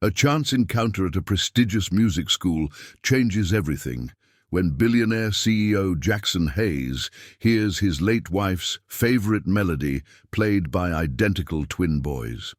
A chance encounter at a prestigious music school changes everything when billionaire CEO Jackson Hayes hears his late wife's favorite melody played by identical twin boys.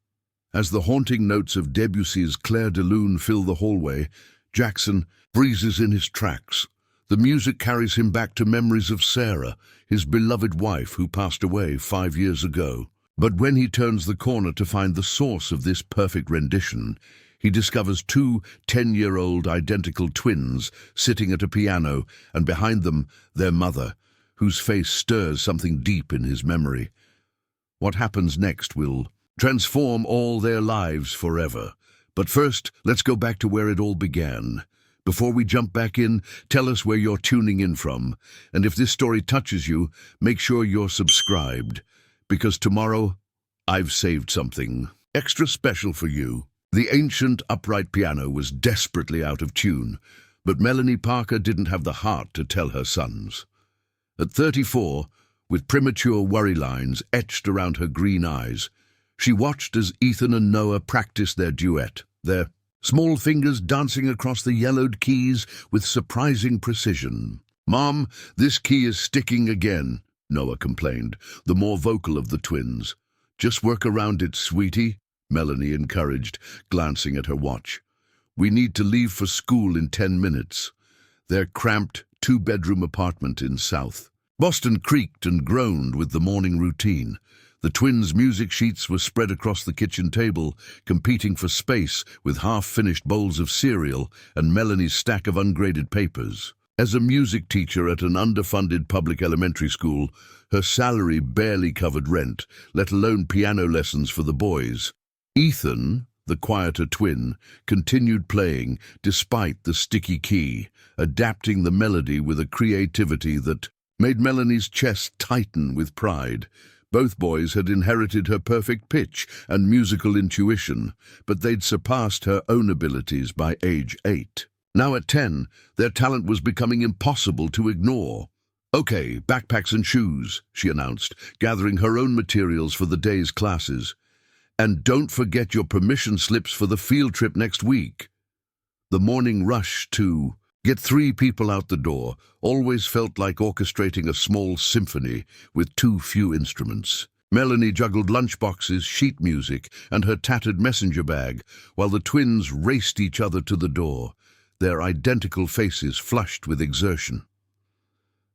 As the haunting notes of Debussy's Clair de Lune fill the hallway, Jackson freezes in his tracks. The music carries him back to memories of Sarah, his beloved wife who passed away 5 years ago. But when he turns the corner to find the source of this perfect rendition, he discovers two 10-year-old identical twins sitting at a piano, and behind them, their mother, whose face stirs something deep in his memory. What happens next will transform all their lives forever. But first, let's go back to where it all began. Before we jump back in, tell us where you're tuning in from. And if this story touches you, make sure you're subscribed, because tomorrow, I've saved something extra special for you. The ancient upright piano was desperately out of tune, but Melanie Parker didn't have the heart to tell her sons. At 34, with premature worry lines etched around her green eyes, she watched as Ethan and Noah practiced their duet, their small fingers dancing across the yellowed keys with surprising precision. "Mom, this key is sticking again," Noah complained, the more vocal of the twins. "Just work around it, sweetie," Melanie encouraged, glancing at her watch. "We need to leave for school in 10 minutes. Their cramped, 2-bedroom apartment in South Boston creaked and groaned with the morning routine. The twins' music sheets were spread across the kitchen table, competing for space with half-finished bowls of cereal and Melanie's stack of ungraded papers. As a music teacher at an underfunded public elementary school, her salary barely covered rent, let alone piano lessons for the boys. Ethan, the quieter twin, continued playing despite the sticky key, adapting the melody with a creativity that made Melanie's chest tighten with pride. Both boys had inherited her perfect pitch and musical intuition, but they'd surpassed her own abilities by age 8. Now at 10, their talent was becoming impossible to ignore. "Okay, backpacks and shoes," she announced, gathering her own materials for the day's classes. "And don't forget your permission slips for the field trip next week." The morning rush to get 3 people out the door always felt like orchestrating a small symphony with too few instruments. Melanie juggled lunchboxes, sheet music, and her tattered messenger bag, while the twins raced each other to the door, their identical faces flushed with exertion.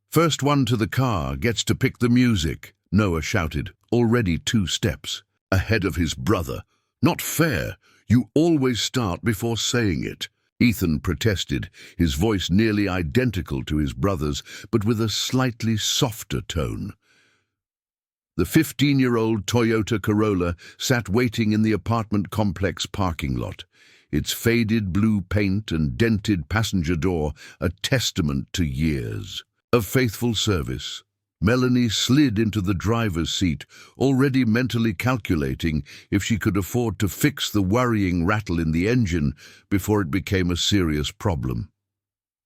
"First one to the car gets to pick the music," Noah shouted, already 2 steps ahead of his brother. "Not fair. You always start before saying it," Ethan protested, his voice nearly identical to his brother's, but with a slightly softer tone. The 15-year-old Toyota Corolla sat waiting in the apartment complex parking lot, its faded blue paint and dented passenger door a testament to years of faithful service. Melanie slid into the driver's seat, already mentally calculating if she could afford to fix the worrying rattle in the engine before it became a serious problem.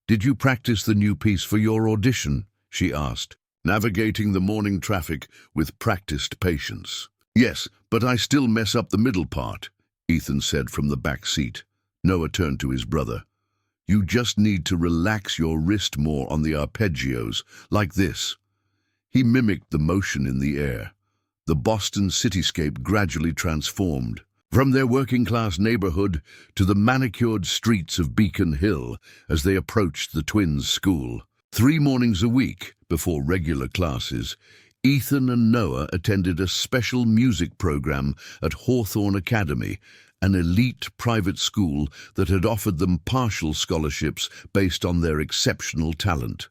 "Did you practice the new piece for your audition?" she asked, navigating the morning traffic with practiced patience. "Yes, but I still mess up the middle part," Ethan said from the back seat. Noah turned to his brother. "You just need to relax your wrist more on the arpeggios, like this." He mimicked the motion in the air. The Boston cityscape gradually transformed, from their working-class neighborhood to the manicured streets of Beacon Hill as they approached the twins' school. 3 mornings a week, before regular classes, Ethan and Noah attended a special music program at Hawthorne Academy, an elite private school that had offered them partial scholarships based on their exceptional talent.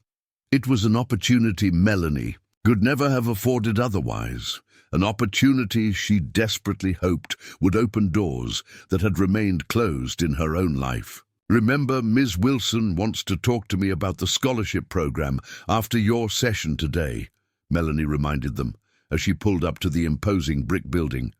It was an opportunity Melanie could never have afforded otherwise, an opportunity she desperately hoped would open doors that had remained closed in her own life. "Remember, Ms. Wilson wants to talk to me about the scholarship program after your session today," Melanie reminded them as she pulled up to the imposing brick building.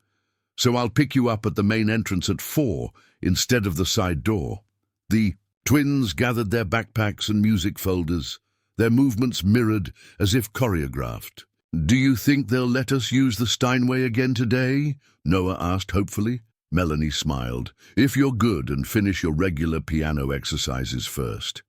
"So I'll pick you up at the main entrance at 4 instead of the side door." The twins gathered their backpacks and music folders, their movements mirrored as if choreographed. "Do you think they'll let us use the Steinway again today?" Noah asked hopefully. Melanie smiled. "If you're good and finish your regular piano exercises first."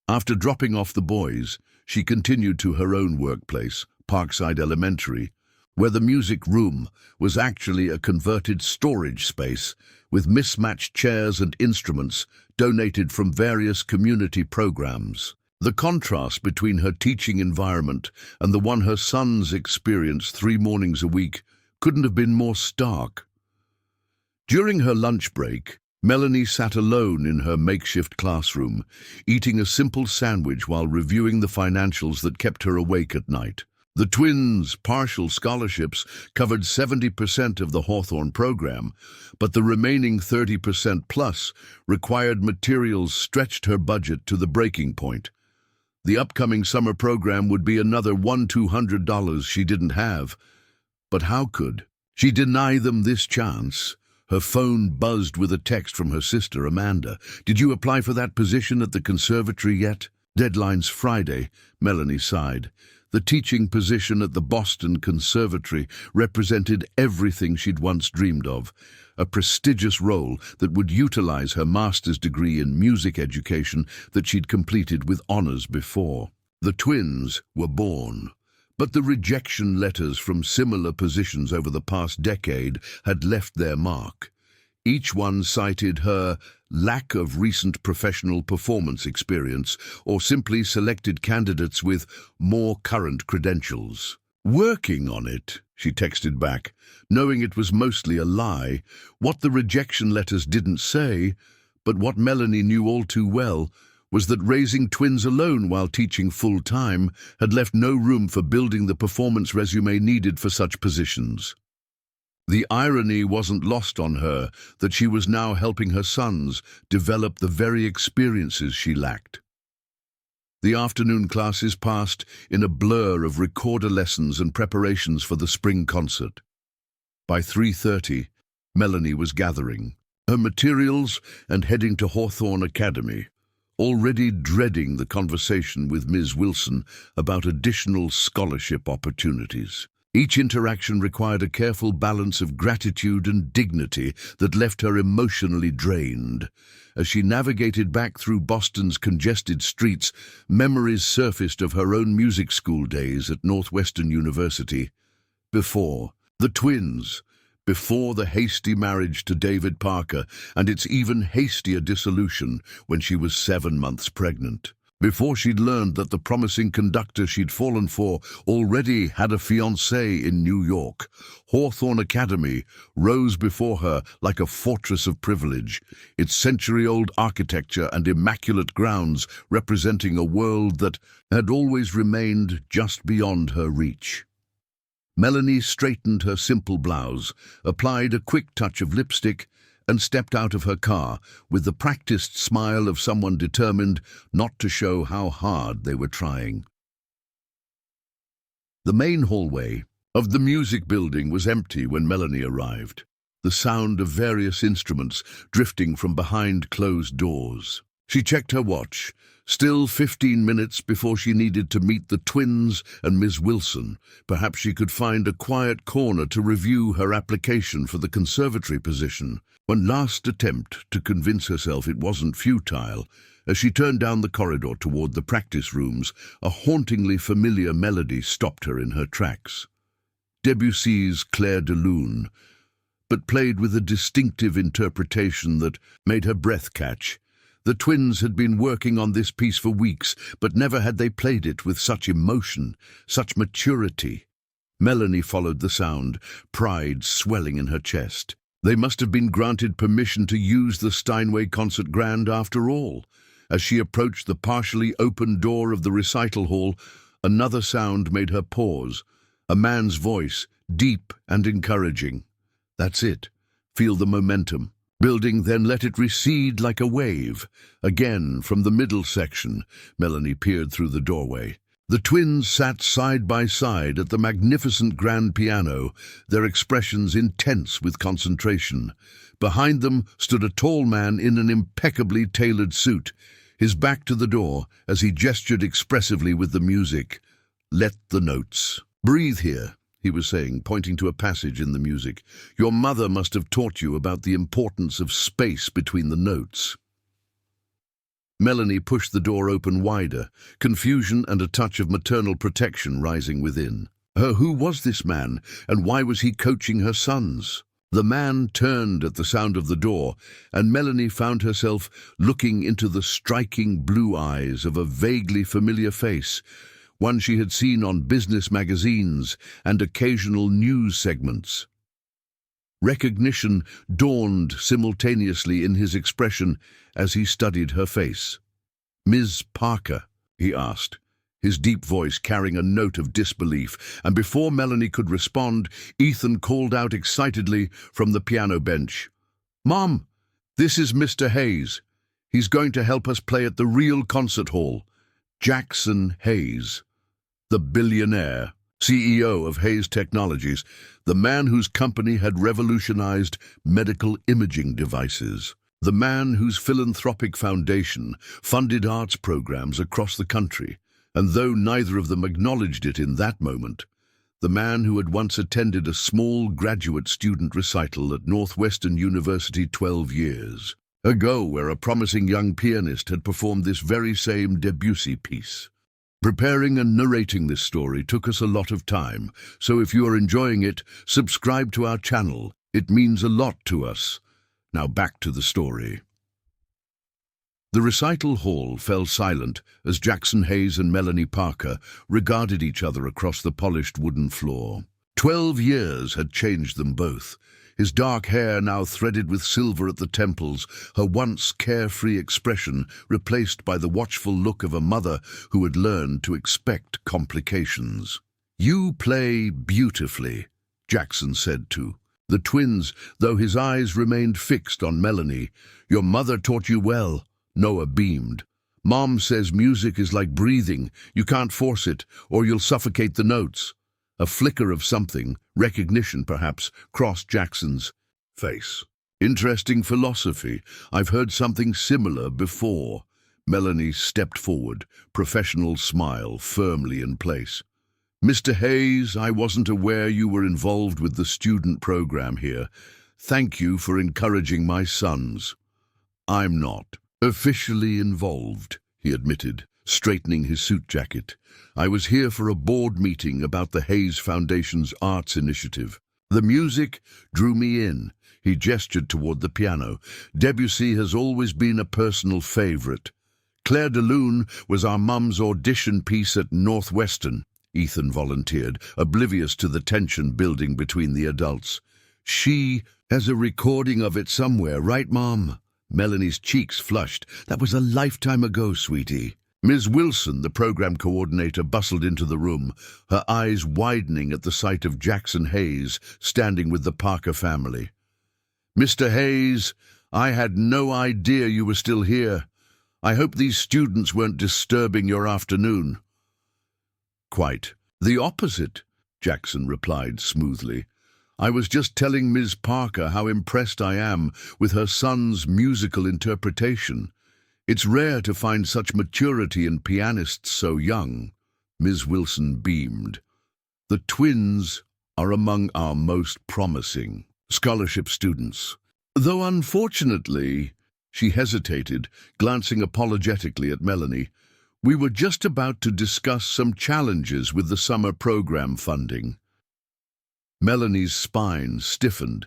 After dropping off the boys, she continued to her own workplace, Parkside Elementary, where the music room was actually a converted storage space with mismatched chairs and instruments donated from various community programs. The contrast between her teaching environment and the one her sons experienced 3 mornings a week couldn't have been more stark. During her lunch break, Melanie sat alone in her makeshift classroom, eating a simple sandwich while reviewing the financials that kept her awake at night. The twins' partial scholarships covered 70% of the Hawthorne program, but the remaining 30% plus required materials stretched her budget to the breaking point. The upcoming summer program would be another $200 she didn't have. But how could she deny them this chance? Her phone buzzed with a text from her sister, Amanda. "Did you apply for that position at the conservatory yet?" "Deadline's Friday," Melanie sighed. The teaching position at the Boston Conservatory represented everything she'd once dreamed of, a prestigious role that would utilize her master's degree in music education that she'd completed with honors before. The twins were born, but the rejection letters from similar positions over the past decade had left their mark. Each one cited her lack of recent professional performance experience or simply selected candidates with more current credentials. "Working on it," she texted back, knowing it was mostly a lie. What the rejection letters didn't say, but what Melanie knew all too well, was that raising twins alone while teaching full-time had left no room for building the performance resume needed for such positions. The irony wasn't lost on her that she was now helping her sons develop the very experiences she lacked. The afternoon classes passed in a blur of recorder lessons and preparations for the spring concert. By 3:30, Melanie was gathering her materials and heading to Hawthorne Academy, already dreading the conversation with Ms. Wilson about additional scholarship opportunities. Each interaction required a careful balance of gratitude and dignity that left her emotionally drained. As she navigated back through Boston's congested streets, memories surfaced of her own music school days at Northwestern University. Before the twins, before the hasty marriage to David Parker and its even hastier dissolution when she was 7 months pregnant. Before she'd learned that the promising conductor she'd fallen for already had a fiancé in New York, Hawthorne Academy rose before her like a fortress of privilege, its century-old architecture and immaculate grounds representing a world that had always remained just beyond her reach. Melanie straightened her simple blouse, applied a quick touch of lipstick, and stepped out of her car with the practiced smile of someone determined not to show how hard they were trying. The main hallway of the music building was empty when Melanie arrived, the sound of various instruments drifting from behind closed doors. She checked her watch, still 15 minutes before she needed to meet the twins and Ms. Wilson. Perhaps she could find a quiet corner to review her application for the conservatory position. One last attempt to convince herself it wasn't futile. As she turned down the corridor toward the practice rooms, a hauntingly familiar melody stopped her in her tracks. Debussy's Clair de Lune, but played with a distinctive interpretation that made her breath catch. The twins had been working on this piece for weeks, but never had they played it with such emotion, such maturity. Melanie followed the sound, pride swelling in her chest. They must have been granted permission to use the Steinway Concert Grand after all. As she approached the partially open door of the recital hall, another sound made her pause. A man's voice, deep and encouraging. "That's it. Feel the momentum. Building, then let it recede like a wave." Again, from the middle section, Melanie peered through the doorway. The twins sat side by side at the magnificent grand piano, their expressions intense with concentration. Behind them stood a tall man in an impeccably tailored suit, his back to the door as he gestured expressively with the music. "Let the notes breathe here," he was saying, pointing to a passage in the music. Your mother must have taught you about the importance of space between the notes. Melanie pushed the door open wider, confusion and a touch of maternal protection rising within. Who was this man, and why was he coaching her sons? The man turned at the sound of the door, and Melanie found herself looking into the striking blue eyes of a vaguely familiar face, one she had seen on business magazines and occasional news segments. Recognition dawned simultaneously in his expression as he studied her face. "Ms. Parker?" he asked, his deep voice carrying a note of disbelief, and before Melanie could respond, Ethan called out excitedly from the piano bench, "Mom, this is Mr. Hayes. He's going to help us play at the real concert hall. Jackson Hayes, the billionaire CEO of Hayes Technologies, the man whose company had revolutionized medical imaging devices, the man whose philanthropic foundation funded arts programs across the country, and though neither of them acknowledged it in that moment, the man who had once attended a small graduate student recital at Northwestern University 12 years ago, where a promising young pianist had performed this very same Debussy piece. Preparing and narrating this story took us a lot of time, so if you are enjoying it, subscribe to our channel. It means a lot to us. Now back to the story. The recital hall fell silent as Jackson Hayes and Melanie Parker regarded each other across the polished wooden floor. 12 years had changed them both. His dark hair now threaded with silver at the temples, her once carefree expression replaced by the watchful look of a mother who had learned to expect complications. "You play beautifully," Jackson said to the twins, though his eyes remained fixed on Melanie. "Your mother taught you well." Noah beamed. "Mom says music is like breathing. You can't force it, or you'll suffocate the notes." A flicker of something, recognition perhaps, crossed Jackson's face. "Interesting philosophy. I've heard something similar before." Melanie stepped forward, professional smile firmly in place. "Mr. Hayes, I wasn't aware you were involved with the student program here. Thank you for encouraging my sons." "I'm not officially involved," he admitted, straightening his suit jacket. "I was here for a board meeting about the Hayes Foundation's arts initiative. The music drew me in." He gestured toward the piano. "Debussy has always been a personal favorite. Claire de Lune was our mum's audition piece at Northwestern," Ethan volunteered, oblivious to the tension building between the adults. "She has a recording of it somewhere, right, Mom?" Melanie's cheeks flushed. "That was a lifetime ago, sweetie." Ms. Wilson, the program coordinator, bustled into the room, her eyes widening at the sight of Jackson Hayes standing with the Parker family. "Mr. Hayes, I had no idea you were still here. I hope these students weren't disturbing your afternoon." "Quite the opposite," Jackson replied smoothly. "I was just telling Ms. Parker how impressed I am with her son's musical interpretation. It's rare to find such maturity in pianists so young." Ms. Wilson beamed. "The twins are among our most promising scholarship students. Though unfortunately," she hesitated, glancing apologetically at Melanie, "we were just about to discuss some challenges with the summer program funding." Melanie's spine stiffened.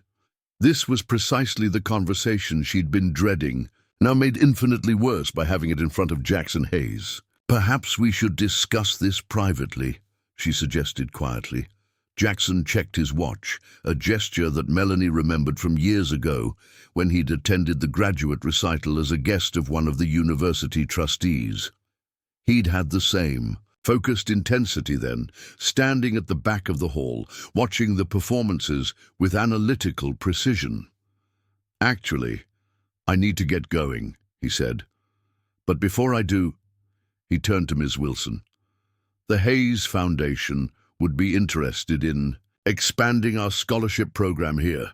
This was precisely the conversation she'd been dreading, now made infinitely worse by having it in front of Jackson Hayes. "Perhaps we should discuss this privately," she suggested quietly. Jackson checked his watch, a gesture that Melanie remembered from years ago when he'd attended the graduate recital as a guest of one of the university trustees. He'd had the same focused intensity then, standing at the back of the hall, watching the performances with analytical precision. "Actually, I need to get going," he said. "But before I do," he turned to Ms. Wilson, "the Hayes Foundation would be interested in expanding our scholarship program here,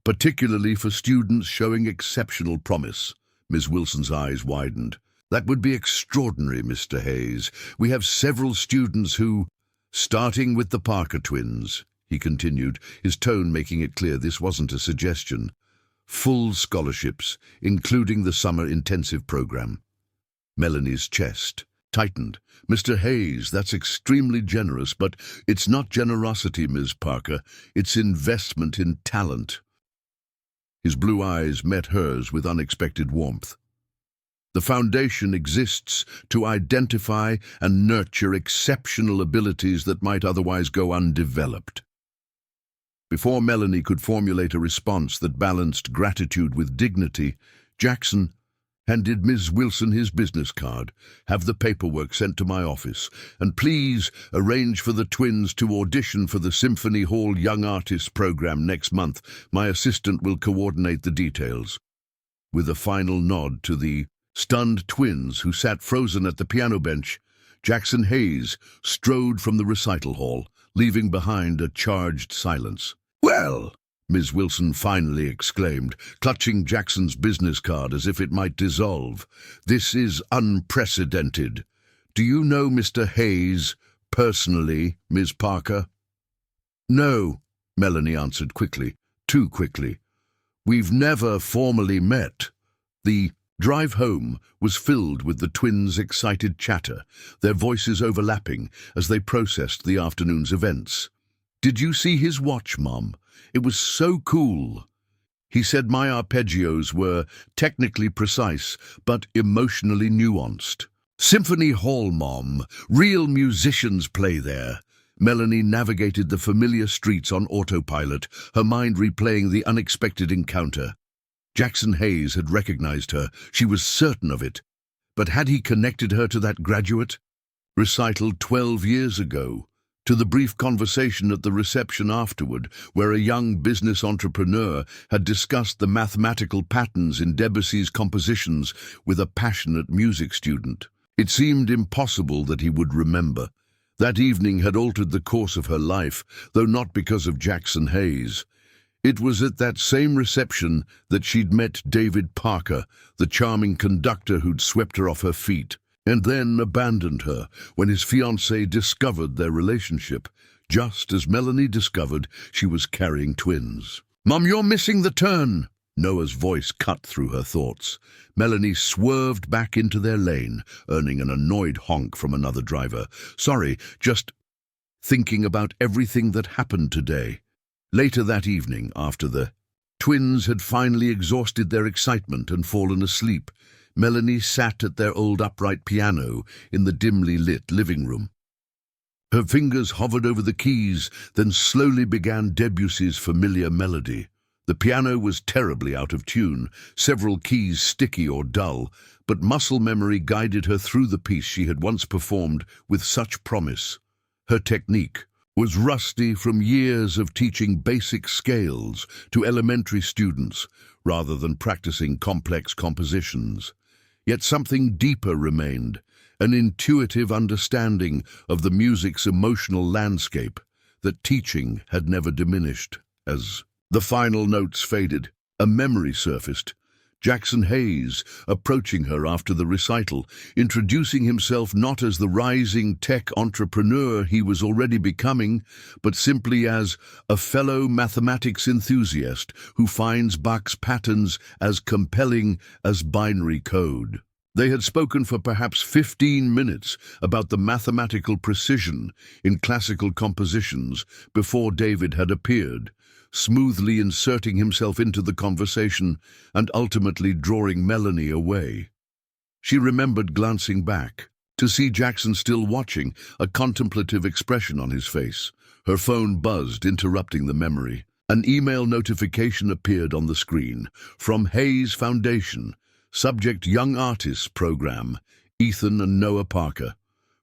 particularly for students showing exceptional promise." Ms. Wilson's eyes widened. "That would be extraordinary, Mr. Hayes. We have several students who..." "Starting with the Parker twins," he continued, his tone making it clear this wasn't a suggestion. Full scholarships, including the summer intensive program. Melanie's chest tightened. Mr. Hayes, that's extremely generous, but it's not generosity, Ms. Parker. It's investment in talent. His blue eyes met hers with unexpected warmth. The foundation exists to identify and nurture exceptional abilities that might otherwise go undeveloped. Before Melanie could formulate a response that balanced gratitude with dignity, Jackson handed Ms. Wilson his business card. Have the paperwork sent to my office, and please arrange for the twins to audition for the Symphony Hall Young Artists program next month. My assistant will coordinate the details. With a final nod to the stunned twins who sat frozen at the piano bench, Jackson Hayes strode from the recital hall, leaving behind a charged silence. "Well," Ms. Wilson finally exclaimed, clutching Jackson's business card as if it might dissolve, "this is unprecedented. Do you know Mr. Hayes personally, Ms. Parker?" "No," Melanie answered quickly, too quickly. "We've never formally met." The drive home was filled with the twins' excited chatter, their voices overlapping as they processed the afternoon's events. "Did you see his watch, Mom? It was so cool. He said my arpeggios were technically precise, but emotionally nuanced." "Symphony Hall, Mom. Real musicians play there." Melanie navigated the familiar streets on autopilot, her mind replaying the unexpected encounter. Jackson Hayes had recognized her. She was certain of it. But had he connected her to that graduate? Recital 12 years ago. To the brief conversation at the reception afterward, where a young business entrepreneur had discussed the mathematical patterns in Debussy's compositions with a passionate music student. It seemed impossible that he would remember. That evening had altered the course of her life, though not because of Jackson Hayes. It was at that same reception that she'd met David Parker, the charming conductor who'd swept her off her feet, and then abandoned her when his fiancée discovered their relationship, just as Melanie discovered she was carrying twins. "Mom, you're missing the turn!" Noah's voice cut through her thoughts. Melanie swerved back into their lane, earning an annoyed honk from another driver. "Sorry, just thinking about everything that happened today." Later that evening, after the twins had finally exhausted their excitement and fallen asleep, Melanie sat at their old upright piano in the dimly lit living room. Her fingers hovered over the keys, then slowly began Debussy's familiar melody. The piano was terribly out of tune, several keys sticky or dull, but muscle memory guided her through the piece she had once performed with such promise. Her technique was rusty from years of teaching basic scales to elementary students rather than practicing complex compositions. Yet something deeper remained, an intuitive understanding of the music's emotional landscape that teaching had never diminished. As the final notes faded, a memory surfaced. Jackson Hayes approaching her after the recital, introducing himself not as the rising tech entrepreneur he was already becoming, but simply as a fellow mathematics enthusiast who finds Bach's patterns as compelling as binary code. They had spoken for perhaps 15 minutes about the mathematical precision in classical compositions before David had appeared, smoothly inserting himself into the conversation and ultimately drawing Melanie away. She remembered glancing back to see Jackson still watching, a contemplative expression on his face. Her phone buzzed, interrupting the memory. An email notification appeared on the screen from Hayes Foundation, subject Young Artists Program, Ethan and Noah Parker.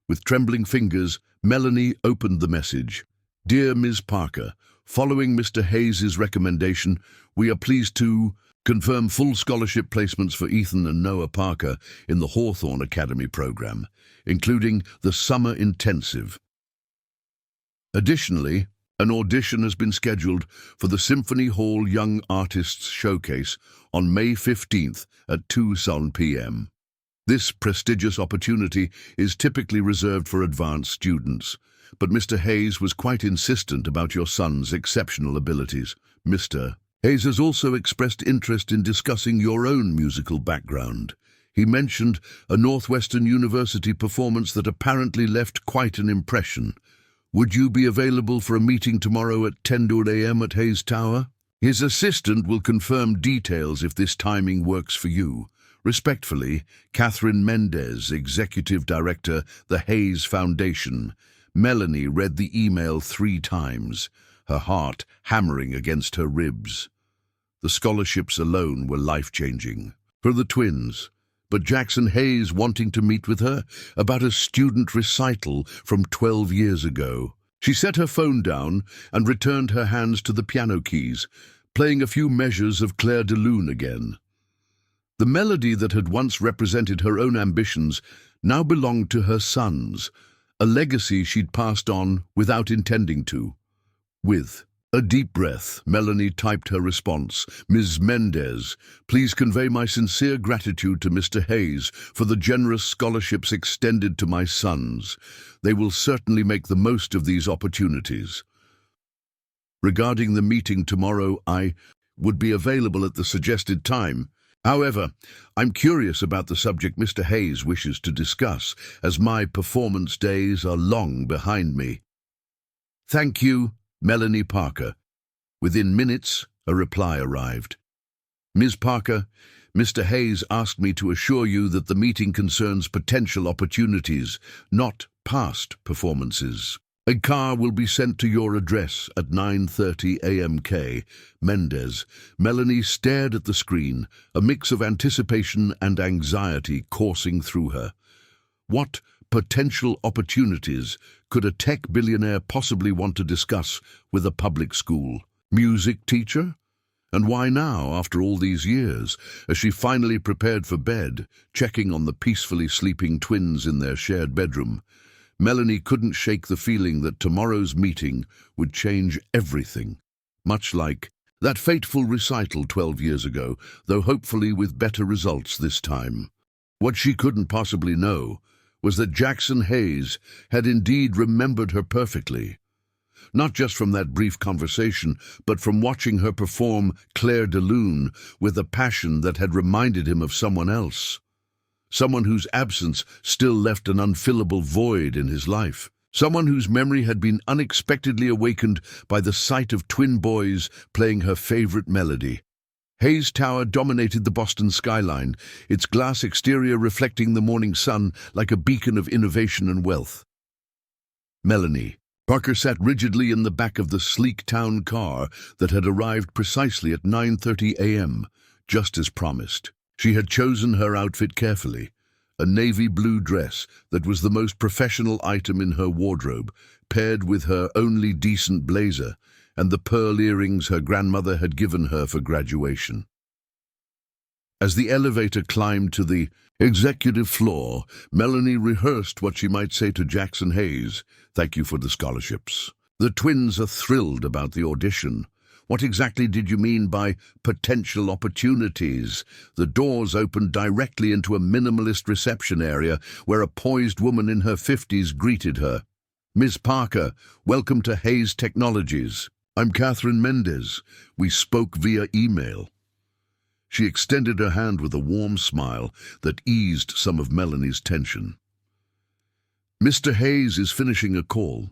With trembling fingers, Melanie opened the message. "Dear Ms. Parker, following Mr. Hayes' recommendation, we are pleased to confirm full scholarship placements for Ethan and Noah Parker in the Hawthorne Academy program, including the Summer Intensive. Additionally, an audition has been scheduled for the Symphony Hall Young Artists Showcase on May 15th at 2 p.m. This prestigious opportunity is typically reserved for advanced students. but Mr. Hayes was quite insistent about your son's exceptional abilities. Mr. Hayes has also expressed interest in discussing your own musical background. He mentioned a Northwestern University performance that apparently left quite an impression. Would you be available for a meeting tomorrow at 10 a.m. at Hayes Tower? His assistant will confirm details if this timing works for you. Respectfully, Catherine Mendez, Executive Director, the Hayes Foundation. Melanie read the email 3 times, her heart hammering against her ribs. The scholarships alone were life-changing for the twins, but Jackson Hayes wanting to meet with her about a student recital from 12 years ago. She set her phone down and returned her hands to the piano keys, playing a few measures of Claire de Lune again. The melody that had once represented her own ambitions now belonged to her sons, a legacy she'd passed on without intending to. With a deep breath, Melanie typed her response. Ms. Mendez, please convey my sincere gratitude to Mr. Hayes for the generous scholarships extended to my sons. They will certainly make the most of these opportunities. Regarding the meeting tomorrow, I would be available at the suggested time. However, I'm curious about the subject Mr. Hayes wishes to discuss, as my performance days are long behind me. Thank you, Melanie Parker. Within minutes, a reply arrived. Ms. Parker, Mr. Hayes asked me to assure you that the meeting concerns potential opportunities, not past performances. A car will be sent to your address at 9:30 a.m. Mendez. Melanie stared at the screen, a mix of anticipation and anxiety coursing through her. What potential opportunities could a tech billionaire possibly want to discuss with a public school? Music teacher? And why now, after all these years, as she finally prepared for bed, checking on the peacefully sleeping twins in their shared bedroom? Melanie couldn't shake the feeling that tomorrow's meeting would change everything, much like that fateful recital 12 years ago, though hopefully with better results this time. What she couldn't possibly know was that Jackson Hayes had indeed remembered her perfectly. Not just from that brief conversation, but from watching her perform Claire de Lune with a passion that had reminded him of someone else. Someone whose absence still left an unfillable void in his life. Someone whose memory had been unexpectedly awakened by the sight of twin boys playing her favorite melody. Hayes Tower dominated the Boston skyline, its glass exterior reflecting the morning sun like a beacon of innovation and wealth. Melanie Parker sat rigidly in the back of the sleek town car that had arrived precisely at 9:30 a.m., just as promised. She had chosen her outfit carefully, a navy blue dress that was the most professional item in her wardrobe, paired with her only decent blazer and the pearl earrings her grandmother had given her for graduation. As the elevator climbed to the executive floor, Melanie rehearsed what she might say to Jackson Hayes. Thank you for the scholarships. The twins are thrilled about the audition. What exactly did you mean by potential opportunities? The doors opened directly into a minimalist reception area where a poised woman in her 50s greeted her. Ms. Parker, welcome to Hayes Technologies. I'm Catherine Mendez. We spoke via email. She extended her hand with a warm smile that eased some of Melanie's tension. Mr. Hayes is finishing a call.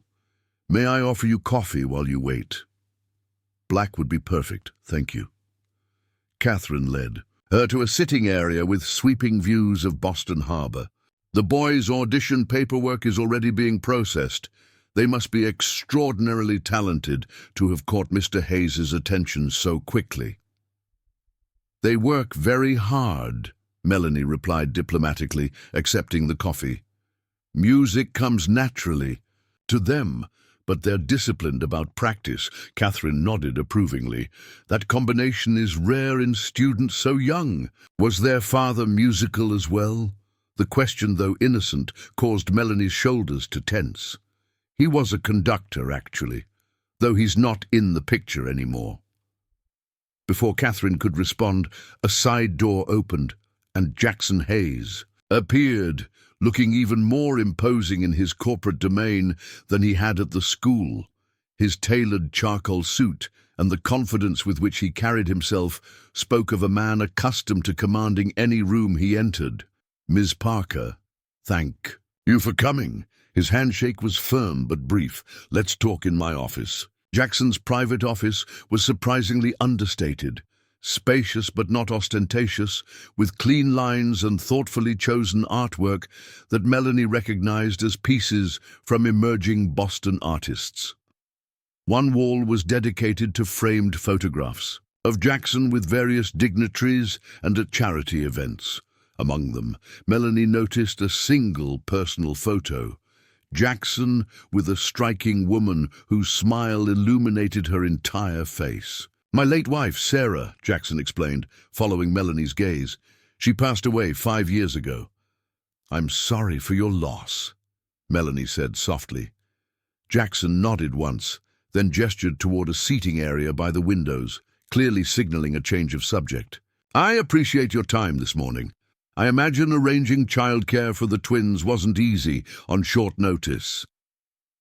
May I offer you coffee while you wait? Black would be perfect, thank you. Catherine led her to a sitting area with sweeping views of Boston Harbor. The boys' audition paperwork is already being processed. They must be extraordinarily talented to have caught Mr. Hayes's attention so quickly. They work very hard, Melanie replied diplomatically, accepting the coffee. Music comes naturally to them, but they're disciplined about practice. Catherine nodded approvingly. That combination is rare in students so young. Was their father musical as well? The question, though innocent, caused Melanie's shoulders to tense. He was a conductor, actually, though he's not in the picture anymore. Before Catherine could respond, a side door opened, and Jackson Hayes appeared, looking even more imposing in his corporate domain than he had at the school. His tailored charcoal suit and the confidence with which he carried himself spoke of a man accustomed to commanding any room he entered. "Ms. Parker, thank you for coming." His handshake was firm but brief. "Let's talk in my office." Jackson's private office was surprisingly understated. Spacious but not ostentatious, with clean lines and thoughtfully chosen artwork that Melanie recognized as pieces from emerging Boston artists. One wall was dedicated to framed photographs of Jackson with various dignitaries and at charity events. Among them, Melanie noticed a single personal photo. Jackson with a striking woman whose smile illuminated her entire face. "My late wife, Sarah," Jackson explained, following Melanie's gaze. "She passed away 5 years ago." "I'm sorry for your loss," Melanie said softly. Jackson nodded once, then gestured toward a seating area by the windows, clearly signaling a change of subject. "I appreciate your time this morning. I imagine arranging childcare for the twins wasn't easy on short notice."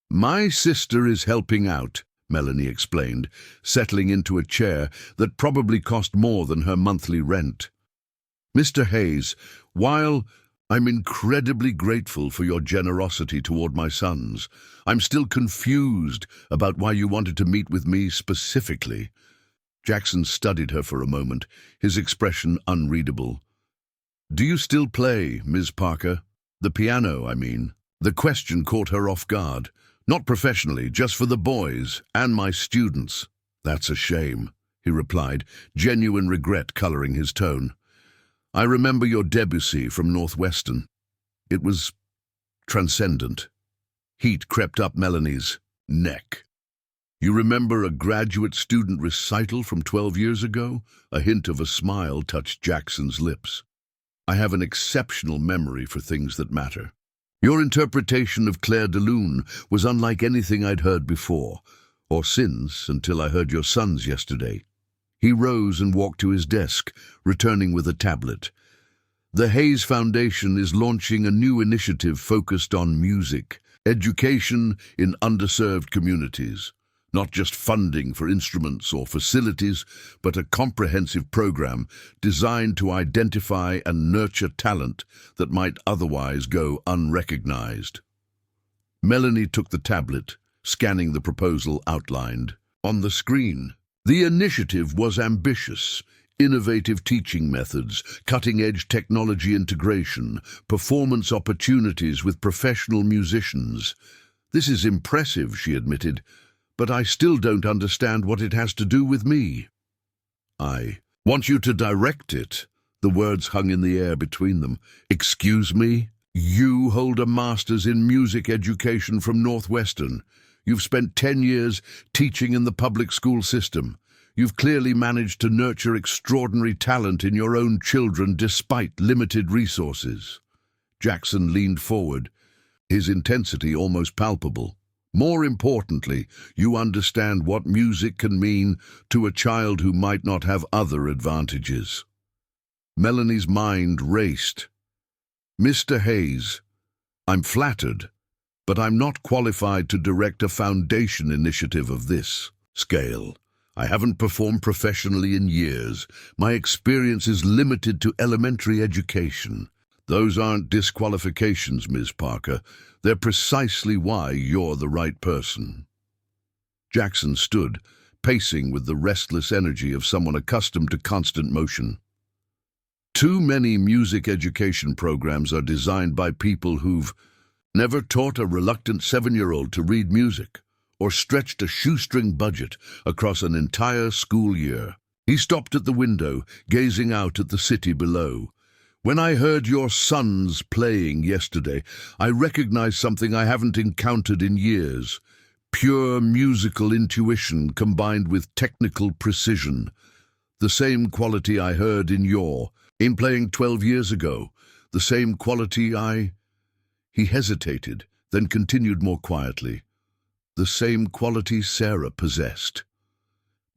"My sister is helping out," Melanie explained, settling into a chair that probably cost more than her monthly rent. "Mr. Hayes, while I'm incredibly grateful for your generosity toward my sons, I'm still confused about why you wanted to meet with me specifically." Jackson studied her for a moment, his expression unreadable. "Do you still play, Ms. Parker? The piano, I mean." The question caught her off guard. "Not professionally, just for the boys and my students." "That's a shame," he replied, genuine regret coloring his tone. "I remember your Debussy from Northwestern. It was transcendent." Heat crept up Melanie's neck. "You remember a graduate student recital from 12 years ago?" A hint of a smile touched Jackson's lips. "I have an exceptional memory for things that matter. Your interpretation of Claire de Lune was unlike anything I'd heard before, or since, until I heard your sons yesterday." He rose and walked to his desk, returning with a tablet. "The Hayes Foundation is launching a new initiative focused on music, education in underserved communities. Not just funding for instruments or facilities, but a comprehensive program designed to identify and nurture talent that might otherwise go unrecognized." Melanie took the tablet, scanning the proposal outlined. On the screen, the initiative was ambitious. Innovative teaching methods, cutting-edge technology integration, performance opportunities with professional musicians. "This is impressive," she admitted, "but I still don't understand what it has to do with me." "I want you to direct it." The words hung in the air between them. "Excuse me? You hold a master's in music education from Northwestern. You've spent 10 years teaching in the public school system. You've clearly managed to nurture extraordinary talent in your own children despite limited resources." Jackson leaned forward, his intensity almost palpable. "More importantly, you understand what music can mean to a child who might not have other advantages." Melanie's mind raced. "Mr. Hayes, I'm flattered, but I'm not qualified to direct a foundation initiative of this scale. I haven't performed professionally in years. My experience is limited to elementary education." "Those aren't disqualifications, Ms. Parker. They're precisely why you're the right person." Jackson stood, pacing with the restless energy of someone accustomed to constant motion. "Too many music education programs are designed by people who've never taught a reluctant 7-year-old to read music, or stretched a shoestring budget across an entire school year." He stopped at the window, gazing out at the city below. "When I heard your sons playing yesterday, I recognized something I haven't encountered in years. Pure musical intuition combined with technical precision. The same quality I heard in playing 12 years ago. The same quality He hesitated, then continued more quietly. "The same quality Sarah possessed."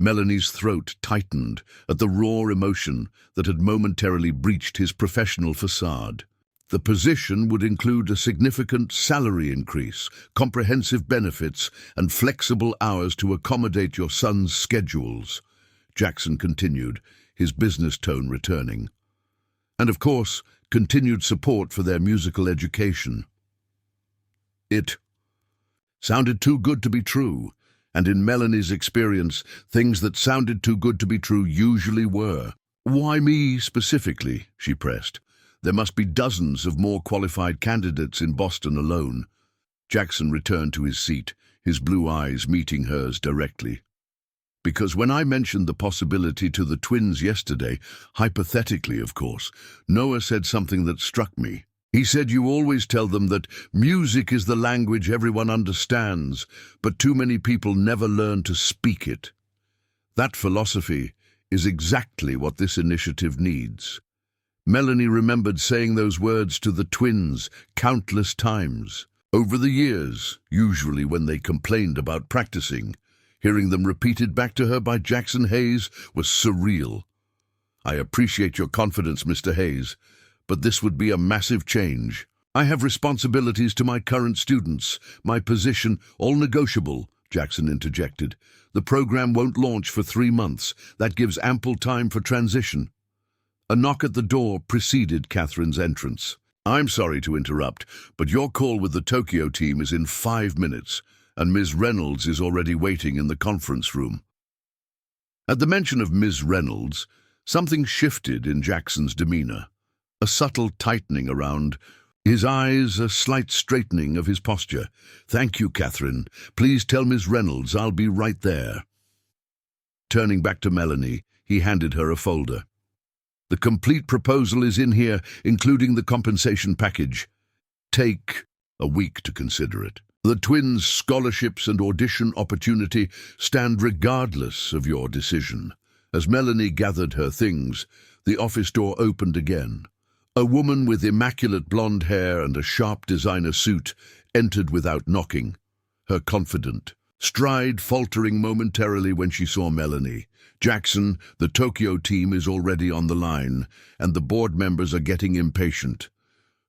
Melanie's throat tightened at the raw emotion that had momentarily breached his professional facade. The position would include a significant salary increase, comprehensive benefits, and flexible hours to accommodate your son's schedules. Jackson continued, his business tone returning. And of course, continued support for their musical education. It sounded too good to be true, and in Melanie's experience, things that sounded too good to be true usually were. "Why me specifically?" she pressed. "There must be dozens of more qualified candidates in Boston alone." Jackson returned to his seat, his blue eyes meeting hers directly. "Because when I mentioned the possibility to the twins yesterday, hypothetically of course, Noah said something that struck me. He said you always tell them that music is the language everyone understands, but too many people never learn to speak it. That philosophy is exactly what this initiative needs." Melanie remembered saying those words to the twins countless times. Over the years, usually when they complained about practicing, hearing them repeated back to her by Jackson Hayes was surreal. "I appreciate your confidence, Mr. Hayes, but this would be a massive change. I have responsibilities to my current students, my position, all negotiable," Jackson interjected. "The program won't launch for 3 months. That gives ample time for transition." A knock at the door preceded Catherine's entrance. "I'm sorry to interrupt, but your call with the Tokyo team is in 5 minutes, and Ms. Reynolds is already waiting in the conference room." At the mention of Ms. Reynolds, something shifted in Jackson's demeanor. A subtle tightening around his eyes, a slight straightening of his posture. "Thank you, Catherine. Please tell Ms. Reynolds I'll be right there." Turning back to Melanie, he handed her a folder. "The complete proposal is in here, including the compensation package. Take a week to consider it. The twins' scholarships and audition opportunity stand regardless of your decision." As Melanie gathered her things, the office door opened again. A woman with immaculate blonde hair and a sharp designer suit entered without knocking, her confident stride faltering momentarily when she saw Melanie. "Jackson, the Tokyo team is already on the line, and the board members are getting impatient."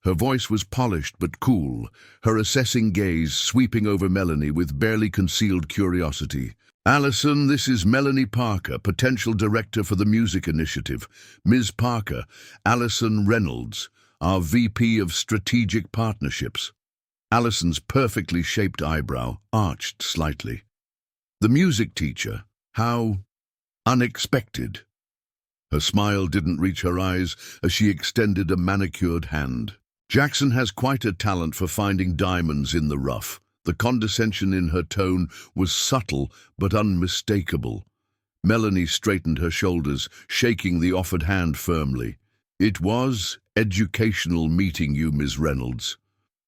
Her voice was polished but cool, her assessing gaze sweeping over Melanie with barely concealed curiosity. "Allison, this is Melanie Parker, potential director for the music initiative. Ms. Parker, Allison Reynolds, our VP of Strategic Partnerships." Allison's perfectly shaped eyebrow arched slightly. "The music teacher? How unexpected." Her smile didn't reach her eyes as she extended a manicured hand. "Jackson has quite a talent for finding diamonds in the rough." The condescension in her tone was subtle but unmistakable. Melanie straightened her shoulders, shaking the offered hand firmly. "It was educational meeting you, Ms. Reynolds.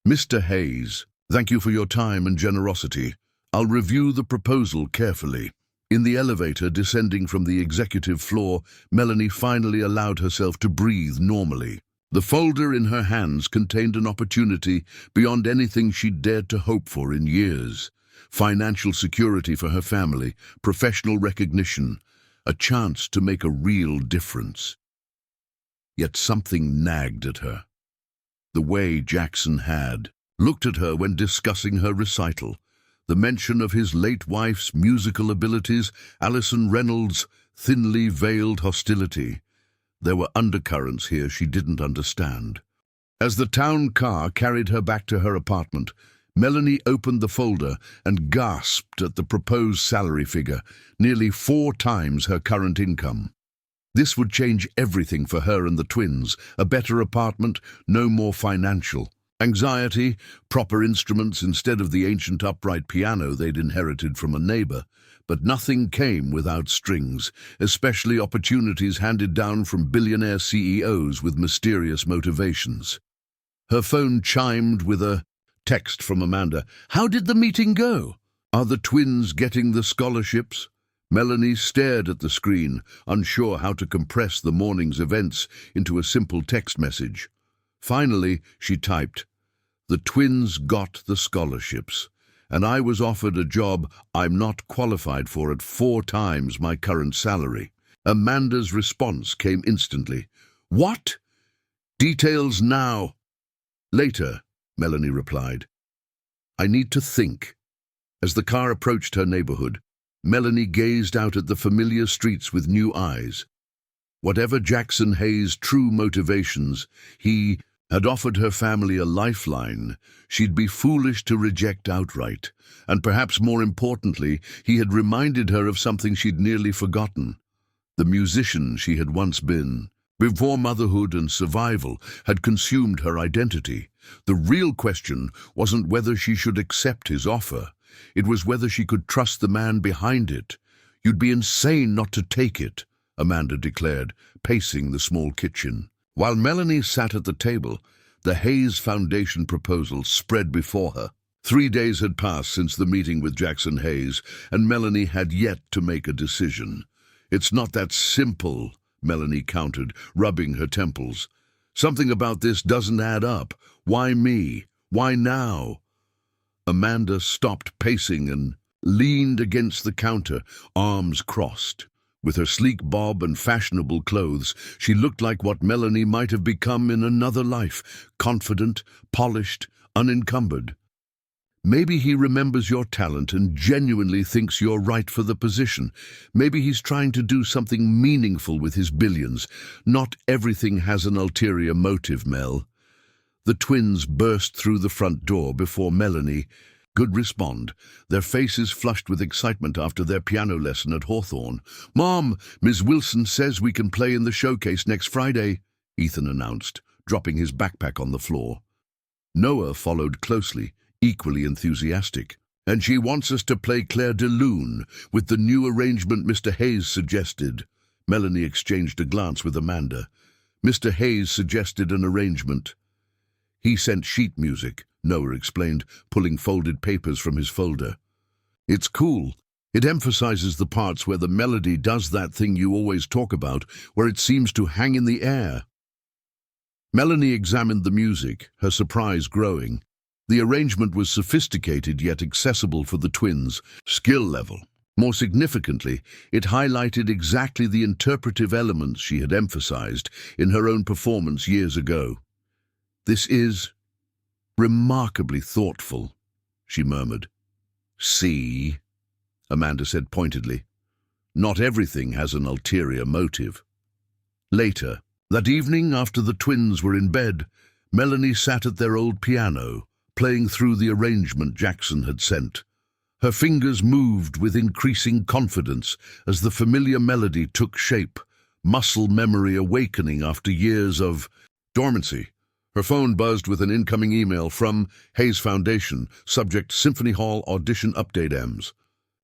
Mr. Hayes, thank you for your time and generosity. I'll review the proposal carefully." In the elevator descending from the executive floor, Melanie finally allowed herself to breathe normally. The folder in her hands contained an opportunity beyond anything she'd dared to hope for in years. Financial security for her family, professional recognition, a chance to make a real difference. Yet something nagged at her. The way Jackson had looked at her when discussing her recital, the mention of his late wife's musical abilities, Allison Reynolds' thinly veiled hostility. There were undercurrents here she didn't understand. As the town car carried her back to her apartment, Melanie opened the folder and gasped at the proposed salary figure, nearly 4 times her current income. This would change everything for her and the twins. A better apartment, no more financial anxiety, proper instruments instead of the ancient upright piano they'd inherited from a neighbor. But nothing came without strings, especially opportunities handed down from billionaire CEOs with mysterious motivations. Her phone chimed with a text from Amanda. "How did the meeting go? Are the twins getting the scholarships?" Melanie stared at the screen, unsure how to compress the morning's events into a simple text message. Finally, she typed, "The twins got the scholarships, and I was offered a job I'm not qualified for at 4 times my current salary." Amanda's response came instantly. "What? Details now." Later, Melanie replied. I need to think. As the car approached her neighborhood, Melanie gazed out at the familiar streets with new eyes. Whatever Jackson Hayes' true motivations, he had offered her family a lifeline she'd be foolish to reject outright. And perhaps more importantly, he had reminded her of something she'd nearly forgotten. The musician she had once been, before motherhood and survival had consumed her identity. The real question wasn't whether she should accept his offer. It was whether she could trust the man behind it. You'd be insane not to take it, Amanda declared, pacing the small kitchen. While Melanie sat at the table, the Hayes Foundation proposal spread before her. 3 days had passed since the meeting with Jackson Hayes, and Melanie had yet to make a decision. It's not that simple, Melanie countered, rubbing her temples. Something about this doesn't add up. Why me? Why now? Amanda stopped pacing and leaned against the counter, arms crossed. With her sleek bob and fashionable clothes, she looked like what Melanie might have become in another life, confident, polished, unencumbered. Maybe he remembers your talent and genuinely thinks you're right for the position. Maybe he's trying to do something meaningful with his billions. Not everything has an ulterior motive, Mel. The twins burst through the front door before Melanie could respond, their faces flushed with excitement after their piano lesson at Hawthorne. Mom, Ms. Wilson says we can play in the showcase next Friday, Ethan announced, dropping his backpack on the floor. Noah followed closely, equally enthusiastic. And she wants us to play Claire de Lune with the new arrangement Mr. Hayes suggested. Melanie exchanged a glance with Amanda. Mr. Hayes suggested an arrangement. He sent sheet music, Noah explained, pulling folded papers from his folder. It's cool. It emphasizes the parts where the melody does that thing you always talk about, where it seems to hang in the air. Melanie examined the music, her surprise growing. The arrangement was sophisticated yet accessible for the twins' skill level. More significantly, it highlighted exactly the interpretive elements she had emphasized in her own performance years ago. This is remarkably thoughtful, she murmured. See, Amanda said pointedly. Not everything has an ulterior motive. Later, that evening after the twins were in bed, Melanie sat at their old piano, playing through the arrangement Jackson had sent. Her fingers moved with increasing confidence as the familiar melody took shape, muscle memory awakening after years of dormancy. Her phone buzzed with an incoming email from Hayes Foundation, subject Symphony Hall audition update EMS.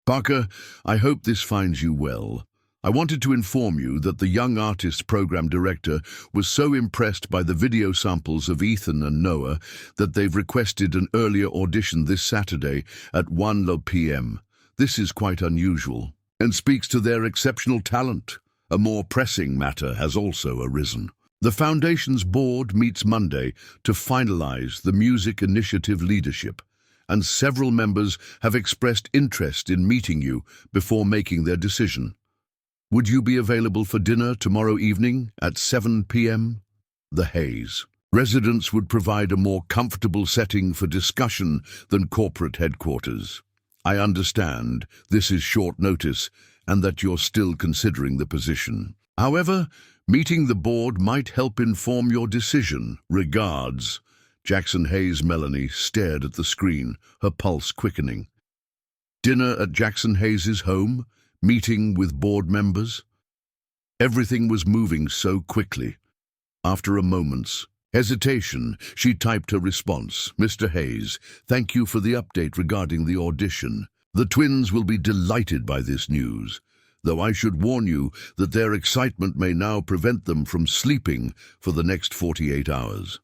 Parker, I hope this finds you well. I wanted to inform you that the Young Artists Program Director was so impressed by the video samples of Ethan and Noah that they've requested an earlier audition this Saturday at 1 p.m. This is quite unusual and speaks to their exceptional talent. A more pressing matter has also arisen. The Foundation's board meets Monday to finalize the music initiative leadership, and several members have expressed interest in meeting you before making their decision. Would you be available for dinner tomorrow evening at 7 p.m? The Hayes residence would provide a more comfortable setting for discussion than corporate headquarters. I understand this is short notice and that you're still considering the position. However, meeting the board might help inform your decision. Regards. Jackson Hayes. Melanie stared at the screen, her pulse quickening. Dinner at Jackson Hayes's home? Meeting with board members? Everything was moving so quickly. After a moment's hesitation, she typed her response. Mr. Hayes, thank you for the update regarding the audition. The twins will be delighted by this news, though I should warn you that their excitement may now prevent them from sleeping for the next 48 hours.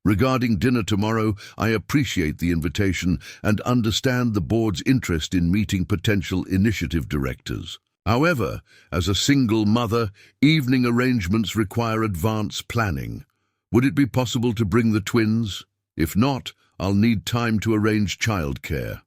Regarding dinner tomorrow, I appreciate the invitation and understand the board's interest in meeting potential initiative directors. However, as a single mother, evening arrangements require advanced planning. Would it be possible to bring the twins? If not, I'll need time to arrange childcare.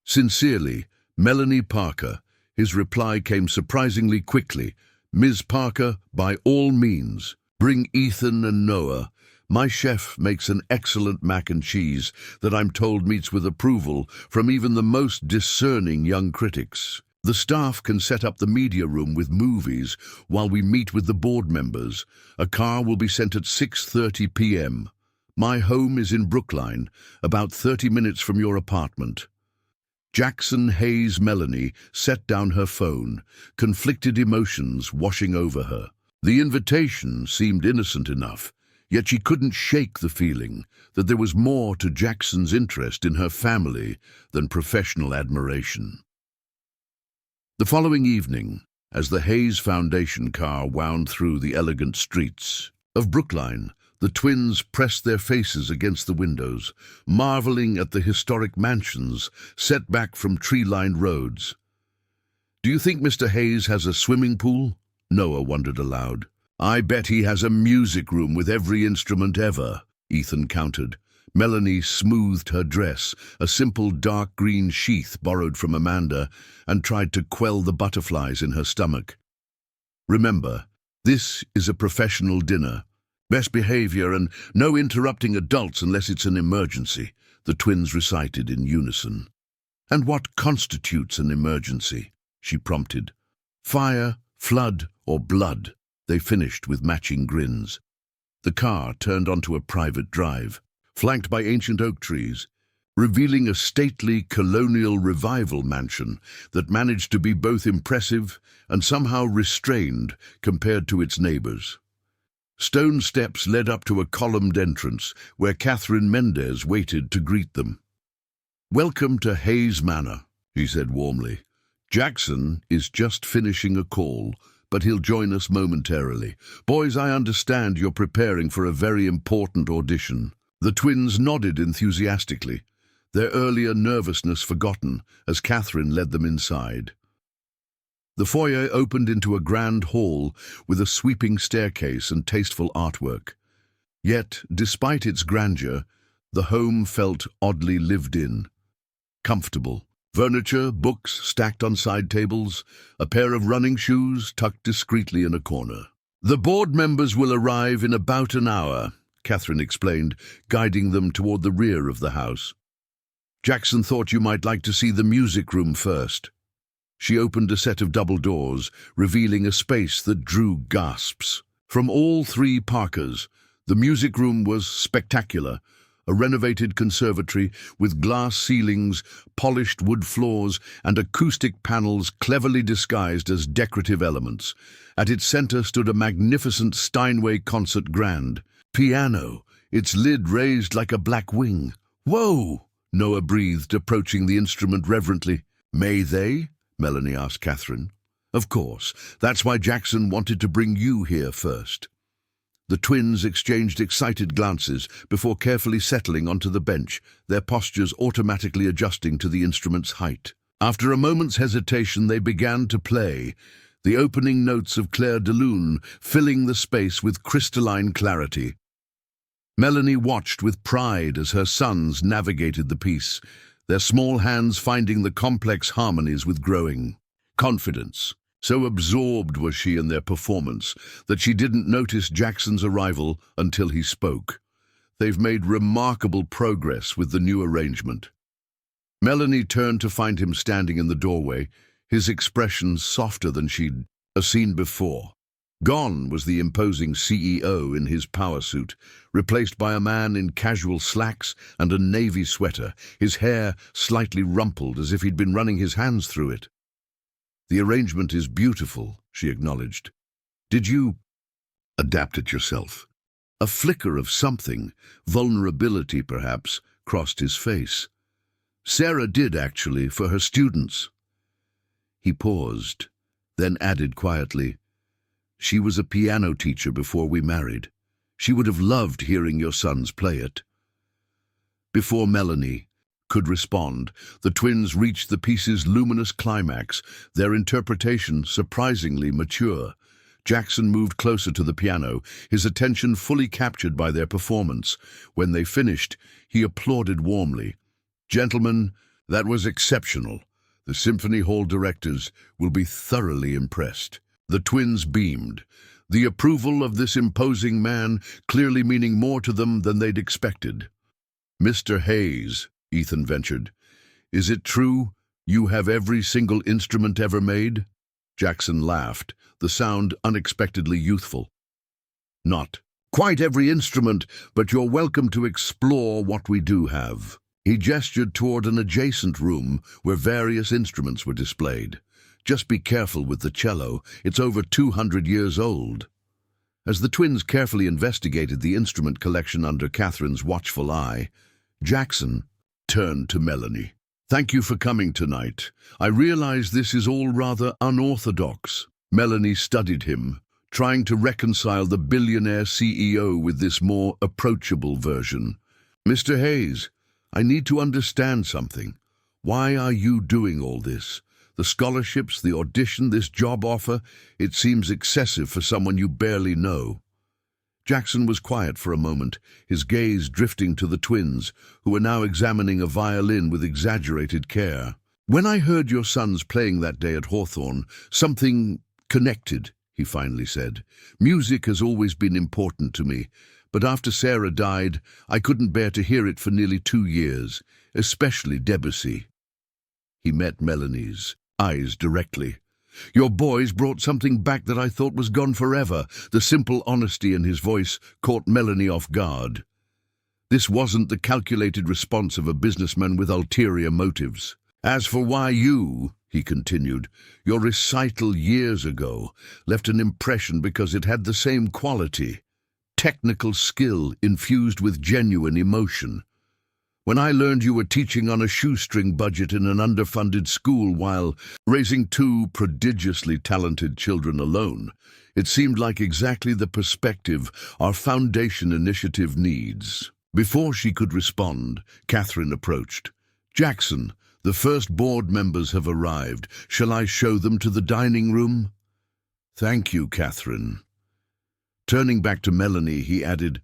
Sincerely, Melanie Parker. His reply came surprisingly quickly. Ms. Parker, by all means, bring Ethan and Noah. My chef makes an excellent mac and cheese that I'm told meets with approval from even the most discerning young critics. The staff can set up the media room with movies while we meet with the board members. A car will be sent at 6:30 p.m. My home is in Brookline, about 30 minutes from your apartment. Jackson Hayes Melanie set down her phone, conflicted emotions washing over her. The invitation seemed innocent enough, yet she couldn't shake the feeling that there was more to Jackson's interest in her family than professional admiration. The following evening, as the Hayes Foundation car wound through the elegant streets of Brookline, the twins pressed their faces against the windows, marveling at the historic mansions set back from tree-lined roads. "Do you think Mr. Hayes has a swimming pool?" Noah wondered aloud. "I bet he has a music room with every instrument ever," Ethan countered. Melanie smoothed her dress, a simple dark green sheath borrowed from Amanda, and tried to quell the butterflies in her stomach. "Remember, this is a professional dinner. Best behavior and no interrupting adults unless it's an emergency," the twins recited in unison. "And what constitutes an emergency?" she prompted. "Fire, flood, or blood?" They finished with matching grins. The car turned onto a private drive, flanked by ancient oak trees, revealing a stately colonial revival mansion that managed to be both impressive and somehow restrained compared to its neighbors. Stone steps led up to a columned entrance where Catherine Mendez waited to greet them. "Welcome to Hayes Manor," she said warmly. "Jackson is just finishing a call, but he'll join us momentarily. Boys, I understand you're preparing for a very important audition." The twins nodded enthusiastically, their earlier nervousness forgotten as Catherine led them inside. The foyer opened into a grand hall with a sweeping staircase and tasteful artwork. Yet, despite its grandeur, the home felt oddly lived in. Comfortable. Furniture, books stacked on side tables, a pair of running shoes tucked discreetly in a corner. "The board members will arrive in about an hour," Catherine explained, guiding them toward the rear of the house. "Jackson thought you might like to see the music room first." She opened a set of double doors, revealing a space that drew gasps. From all three Parkers, the music room was spectacular, a renovated conservatory with glass ceilings, polished wood floors, and acoustic panels cleverly disguised as decorative elements. At its center stood a magnificent Steinway concert grand. Piano, its lid raised like a black wing. "Whoa!" Noah breathed, approaching the instrument reverently. "May they?" Melanie asked Catherine. "Of course. That's why Jackson wanted to bring you here first." The twins exchanged excited glances before carefully settling onto the bench, their postures automatically adjusting to the instrument's height. After a moment's hesitation, they began to play, the opening notes of Claire de Lune filling the space with crystalline clarity. Melanie watched with pride as her sons navigated the piece, their small hands finding the complex harmonies with growing confidence. So absorbed was she in their performance that she didn't notice Jackson's arrival until he spoke. "They've made remarkable progress with the new arrangement." Melanie turned to find him standing in the doorway, his expression softer than she'd seen before. Gone was the imposing CEO in his power suit, replaced by a man in casual slacks and a navy sweater, his hair slightly rumpled as if he'd been running his hands through it. "The arrangement is beautiful," she acknowledged. "Did you adapt it yourself?" A flicker of something, vulnerability perhaps, crossed his face. "Sarah did, actually, for her students." He paused, then added quietly, "She was a piano teacher before we married. She would have loved hearing your sons play it." Before Melanie could respond, the twins reached the piece's luminous climax, their interpretation surprisingly mature. Jackson moved closer to the piano, his attention fully captured by their performance. When they finished, he applauded warmly. "Gentlemen, that was exceptional. The Symphony Hall directors will be thoroughly impressed." The twins beamed, the approval of this imposing man clearly meaning more to them than they'd expected. "Mr. Hayes," Ethan ventured, "is it true you have every single instrument ever made?" Jackson laughed, the sound unexpectedly youthful. "Not quite every instrument, but you're welcome to explore what we do have." He gestured toward an adjacent room where various instruments were displayed. "Just be careful with the cello, it's over 200 years old." As the twins carefully investigated the instrument collection under Catherine's watchful eye, Jackson turned to Melanie. "Thank you for coming tonight. I realize this is all rather unorthodox." Melanie studied him, trying to reconcile the billionaire CEO with this more approachable version. "Mr. Hayes, I need to understand something. Why are you doing all this? The scholarships, the audition, this job offer, it seems excessive for someone you barely know." Jackson was quiet for a moment, his gaze drifting to the twins, who were now examining a violin with exaggerated care. "When I heard your sons playing that day at Hawthorne, something connected," he finally said. "Music has always been important to me, but after Sarah died, I couldn't bear to hear it for nearly 2 years, especially Debussy." He met Melanie's eyes directly. "Your boys brought something back that I thought was gone forever." The simple honesty in his voice caught Melanie off guard. This wasn't the calculated response of a businessman with ulterior motives. "As for why you," he continued, "your recital years ago left an impression because it had the same quality, technical skill infused with genuine emotion. When I learned you were teaching on a shoestring budget in an underfunded school while raising 2 prodigiously talented children alone, it seemed like exactly the perspective our foundation initiative needs." Before she could respond, Catherine approached. "Jackson, the first board members have arrived. Shall I show them to the dining room?" "Thank you, Catherine." Turning back to Melanie, he added,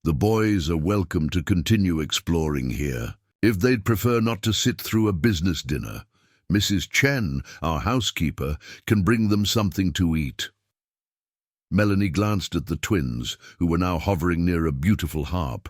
"The boys are welcome to continue exploring here. If they'd prefer not to sit through a business dinner, Mrs. Chen, our housekeeper, can bring them something to eat." Melanie glanced at the twins, who were now hovering near a beautiful harp.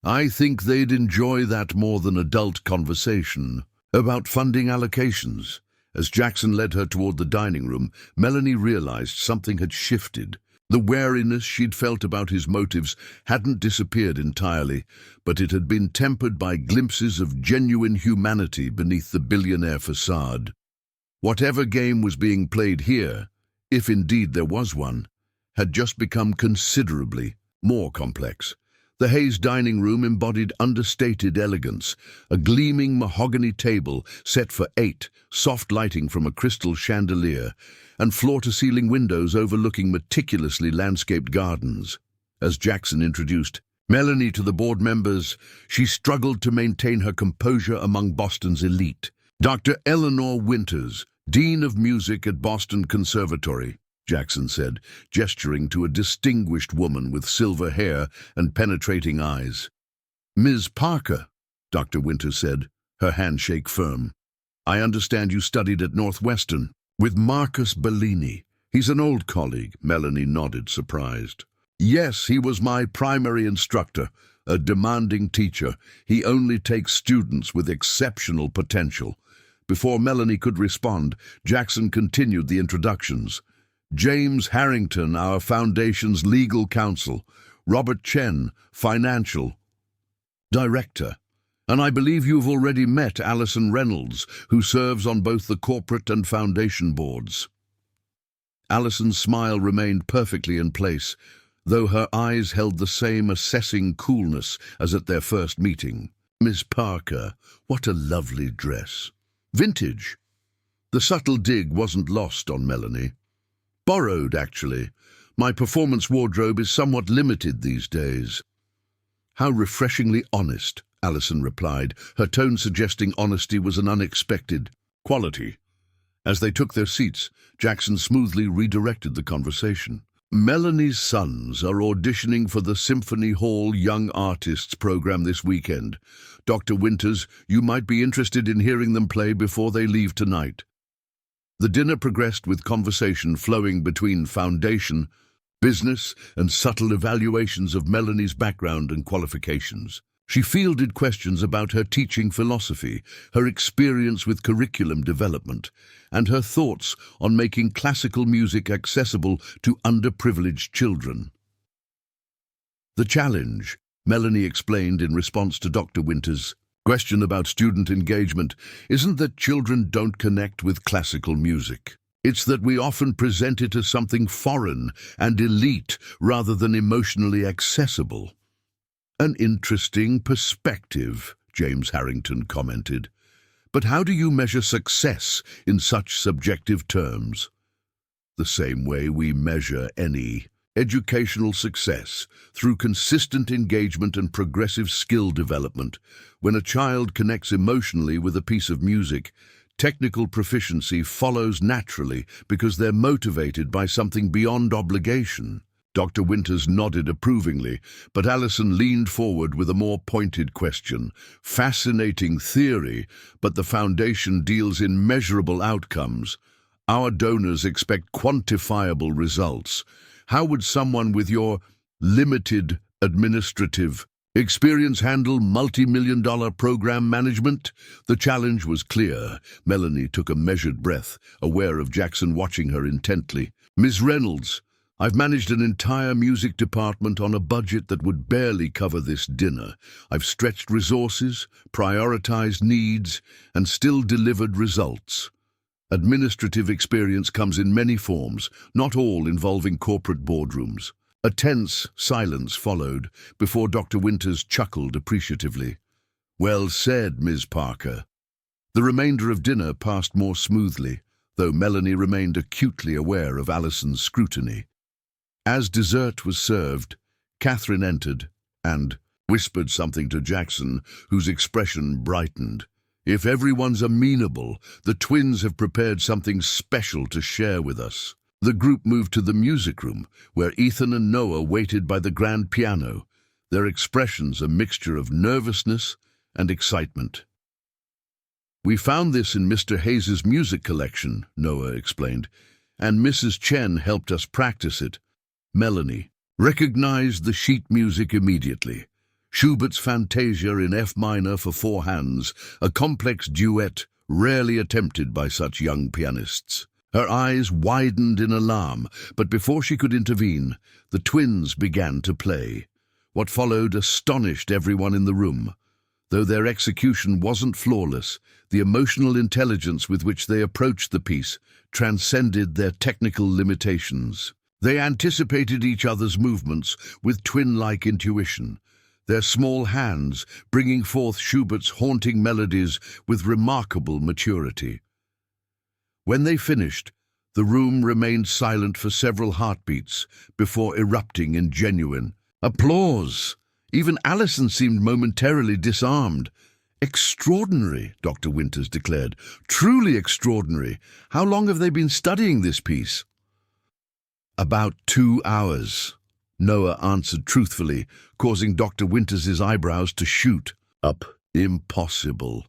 "I think they'd enjoy that more than adult conversation about funding allocations." As Jackson led her toward the dining room, Melanie realized something had shifted. The wariness she'd felt about his motives hadn't disappeared entirely, but it had been tempered by glimpses of genuine humanity beneath the billionaire facade. Whatever game was being played here, if indeed there was one, had just become considerably more complex. The Hayes dining room embodied understated elegance, a gleaming mahogany table set for 8, soft lighting from a crystal chandelier, and floor-to-ceiling windows overlooking meticulously landscaped gardens. As Jackson introduced Melanie to the board members, she struggled to maintain her composure among Boston's elite. "Dr. Eleanor Winters, Dean of Music at Boston Conservatory," Jackson said, gesturing to a distinguished woman with silver hair and penetrating eyes. "Ms. Parker," Dr. Winters said, her handshake firm. "I understand you studied at Northwestern with Marcus Bellini." "He's an old colleague," Melanie nodded, surprised. "Yes, he was my primary instructor, a demanding teacher. He only takes students with exceptional potential." Before Melanie could respond, Jackson continued the introductions. "James Harrington, our foundation's legal counsel. Robert Chen, financial director. And I believe you've already met Alison Reynolds, who serves on both the corporate and foundation boards." Alison's smile remained perfectly in place, though her eyes held the same assessing coolness as at their first meeting. "Miss Parker, what a lovely dress. Vintage." The subtle dig wasn't lost on Melanie. "Borrowed, actually. My performance wardrobe is somewhat limited these days." "How refreshingly honest," Alison replied, her tone suggesting honesty was an unexpected quality. As they took their seats, Jackson smoothly redirected the conversation. "Melanie's sons are auditioning for the Symphony Hall Young Artists program this weekend. Dr. Winters, you might be interested in hearing them play before they leave tonight." The dinner progressed with conversation flowing between foundation, business, and subtle evaluations of Melanie's background and qualifications. She fielded questions about her teaching philosophy, her experience with curriculum development, and her thoughts on making classical music accessible to underprivileged children. The challenge, Melanie explained in response to Dr. Winter's question about student engagement, isn't that children don't connect with classical music. It's that we often present it as something foreign and elite rather than emotionally accessible. An interesting perspective, James Harrington commented. But how do you measure success in such subjective terms? The same way we measure any educational success, through consistent engagement and progressive skill development. When a child connects emotionally with a piece of music, technical proficiency follows naturally because they're motivated by something beyond obligation. Dr. Winters nodded approvingly, but Alison leaned forward with a more pointed question. Fascinating theory, but the foundation deals in measurable outcomes. Our donors expect quantifiable results. How would someone with your limited administrative experience handle multi-million-dollar program management? The challenge was clear. Melanie took a measured breath, aware of Jackson watching her intently. Ms. Reynolds, I've managed an entire music department on a budget that would barely cover this dinner. I've stretched resources, prioritized needs, and still delivered results. Administrative experience comes in many forms, not all involving corporate boardrooms. A tense silence followed before Dr. Winters chuckled appreciatively. Well said, Ms. Parker. The remainder of dinner passed more smoothly, though Melanie remained acutely aware of Alison's scrutiny. As dessert was served, Catherine entered and whispered something to Jackson, whose expression brightened. If everyone's amenable, the twins have prepared something special to share with us. The group moved to the music room, where Ethan and Noah waited by the grand piano, their expressions a mixture of nervousness and excitement. We found this in Mr. Hayes's music collection, Noah explained, and Mrs. Chen helped us practice it. Melanie recognized the sheet music immediately. Schubert's Fantasia in F minor for four hands, a complex duet rarely attempted by such young pianists. Her eyes widened in alarm, but before she could intervene, the twins began to play. What followed astonished everyone in the room. Though their execution wasn't flawless, the emotional intelligence with which they approached the piece transcended their technical limitations. They anticipated each other's movements with twin-like intuition, their small hands bringing forth Schubert's haunting melodies with remarkable maturity. When they finished, the room remained silent for several heartbeats before erupting in genuine applause. Even Alison seemed momentarily disarmed. Extraordinary, Dr. Winters declared. Truly extraordinary. How long have they been studying this piece? About 2 hours. Noah answered truthfully, causing Dr. Winters's eyebrows to shoot up. Impossible.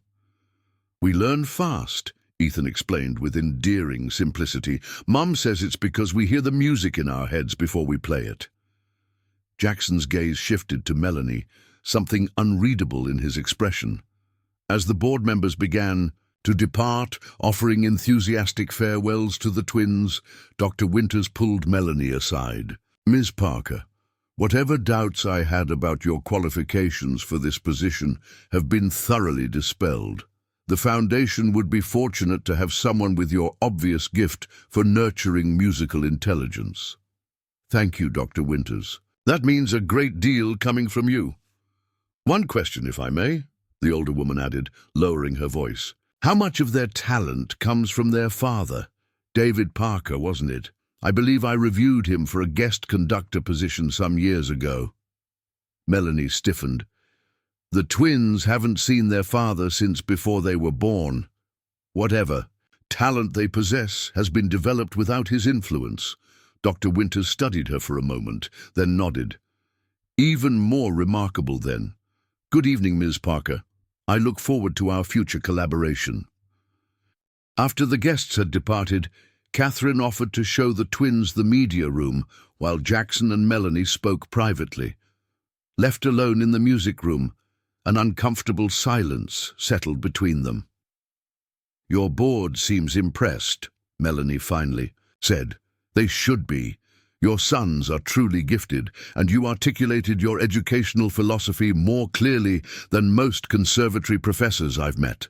We learn fast, Ethan explained with endearing simplicity. Mum says it's because we hear the music in our heads before we play it. Jackson's gaze shifted to Melanie, something unreadable in his expression. As the board members began to depart, offering enthusiastic farewells to the twins, Dr. Winters pulled Melanie aside. Ms. Parker, whatever doubts I had about your qualifications for this position have been thoroughly dispelled. The Foundation would be fortunate to have someone with your obvious gift for nurturing musical intelligence. Thank you, Dr. Winters. That means a great deal coming from you. One question, if I may, the older woman added, lowering her voice. How much of their talent comes from their father? David Parker, wasn't it? I believe I reviewed him for a guest conductor position some years ago. Melanie stiffened. The twins haven't seen their father since before they were born. Whatever talent they possess has been developed without his influence. Dr. Winters studied her for a moment, then nodded. Even more remarkable, then. Good evening, Ms. Parker. I look forward to our future collaboration. After the guests had departed, Catherine offered to show the twins the media room while Jackson and Melanie spoke privately. Left alone in the music room, an uncomfortable silence settled between them. "Your board seems impressed," Melanie finally said. "They should be. Your sons are truly gifted, and you articulated your educational philosophy more clearly than most conservatory professors I've met."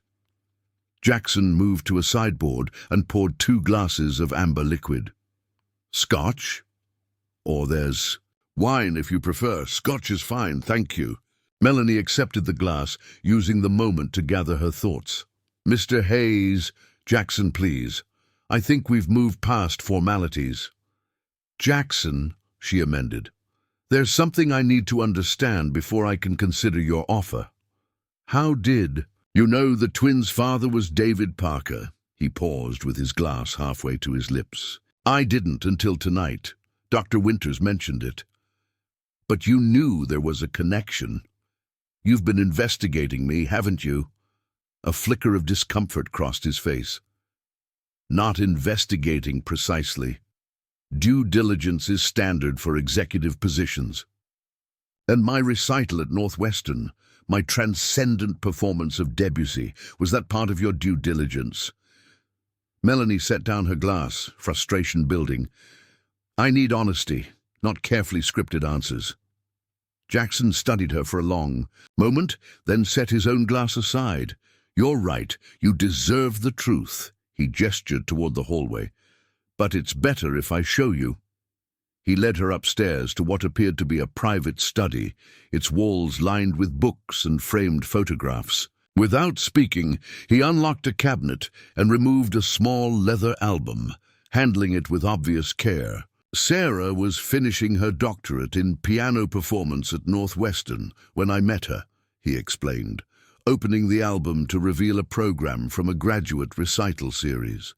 Jackson moved to a sideboard and poured 2 glasses of amber liquid. "Scotch? Or there's wine if you prefer. Scotch is fine, thank you." Melanie accepted the glass, using the moment to gather her thoughts. "Mr. Hayes, Jackson, please. I think we've moved past formalities." "Jackson," she amended, "there's something I need to understand before I can consider your offer. How did you know the twins' father was David Parker?" He paused with his glass halfway to his lips. "I didn't until tonight. Dr. Winters mentioned it. But you knew there was a connection. You've been investigating me, haven't you?" A flicker of discomfort crossed his face. "Not investigating precisely. Due diligence is standard for executive positions. And my recital at Northwestern, my transcendent performance of Debussy, was that part of your due diligence?" Melanie set down her glass, frustration building. "I need honesty, not carefully scripted answers." Jackson studied her for a long moment, then set his own glass aside. "You're right, you deserve the truth." He gestured toward the hallway. "But it's better if I show you." He led her upstairs to what appeared to be a private study, its walls lined with books and framed photographs. Without speaking, he unlocked a cabinet and removed a small leather album, handling it with obvious care. "Sarah was finishing her doctorate in piano performance at Northwestern when I met her," he explained, opening the album to reveal a program from a graduate recital series.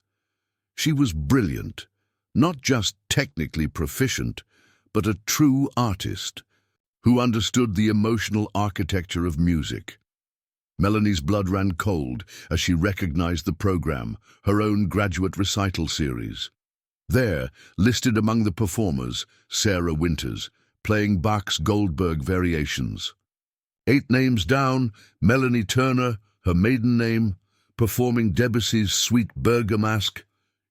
"She was brilliant, not just technically proficient, but a true artist who understood the emotional architecture of music." Melanie's blood ran cold as she recognized the program, her own graduate recital series. There, listed among the performers, Sarah Winters, playing Bach's Goldberg Variations. 8 names down, Melanie Turner, her maiden name, performing Debussy's Sweet Bergamask.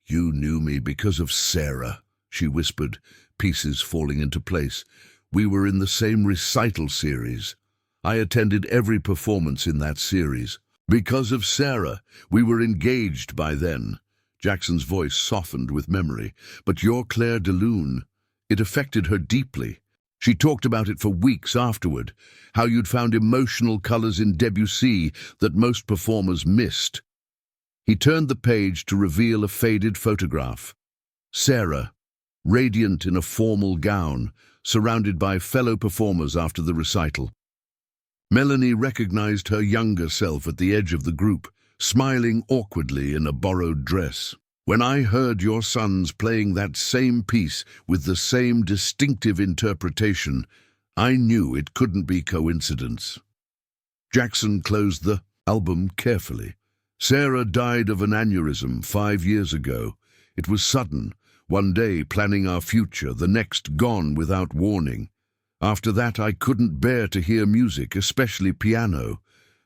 "You knew me because of Sarah," she whispered, pieces falling into place. "We were in the same recital series. I attended every performance in that series. Because of Sarah, we were engaged by then." Jackson's voice softened with memory. "But your Claire de Lune, it affected her deeply. She talked about it for weeks afterward, how you'd found emotional colors in Debussy that most performers missed." He turned the page to reveal a faded photograph. Sarah, radiant in a formal gown, surrounded by fellow performers after the recital. Melanie recognized her younger self at the edge of the group, smiling awkwardly in a borrowed dress. "When I heard your sons playing that same piece with the same distinctive interpretation, I knew it couldn't be coincidence." Jackson closed the album carefully. "Sarah died of an aneurysm 5 years ago. It was sudden, one day planning our future, the next gone without warning. After that I couldn't bear to hear music, especially piano,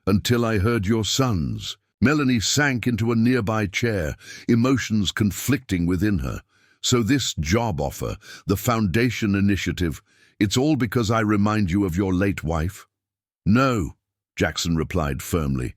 until I heard your sons." Melanie sank into a nearby chair, emotions conflicting within her. "So this job offer, the Foundation Initiative, it's all because I remind you of your late wife?" "No," Jackson replied firmly.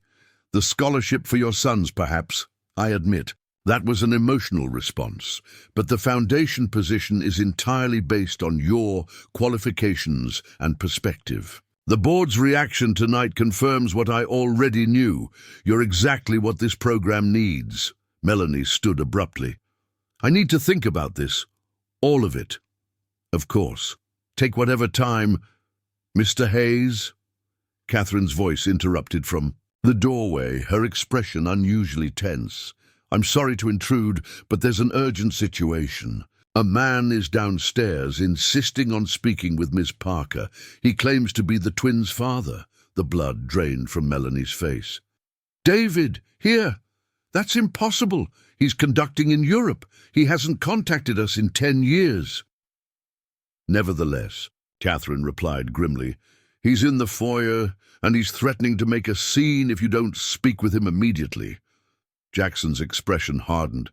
"The scholarship for your sons, perhaps. I admit, that was an emotional response. But the foundation position is entirely based on your qualifications and perspective. The board's reaction tonight confirms what I already knew. You're exactly what this program needs." Melanie stood abruptly. "I need to think about this. All of it." "Of course. Take whatever time." "Mr. Hayes?" Catherine's voice interrupted from the doorway, her expression unusually tense. "I'm sorry to intrude, but there's an urgent situation. A man is downstairs insisting on speaking with Miss Parker. He claims to be the twins' father." The blood drained from Melanie's face. "David, here!" That's impossible. He's conducting in Europe. He hasn't contacted us in 10 years. Nevertheless, Catherine replied grimly, he's in the foyer, and he's threatening to make a scene if you don't speak with him immediately. Jackson's expression hardened.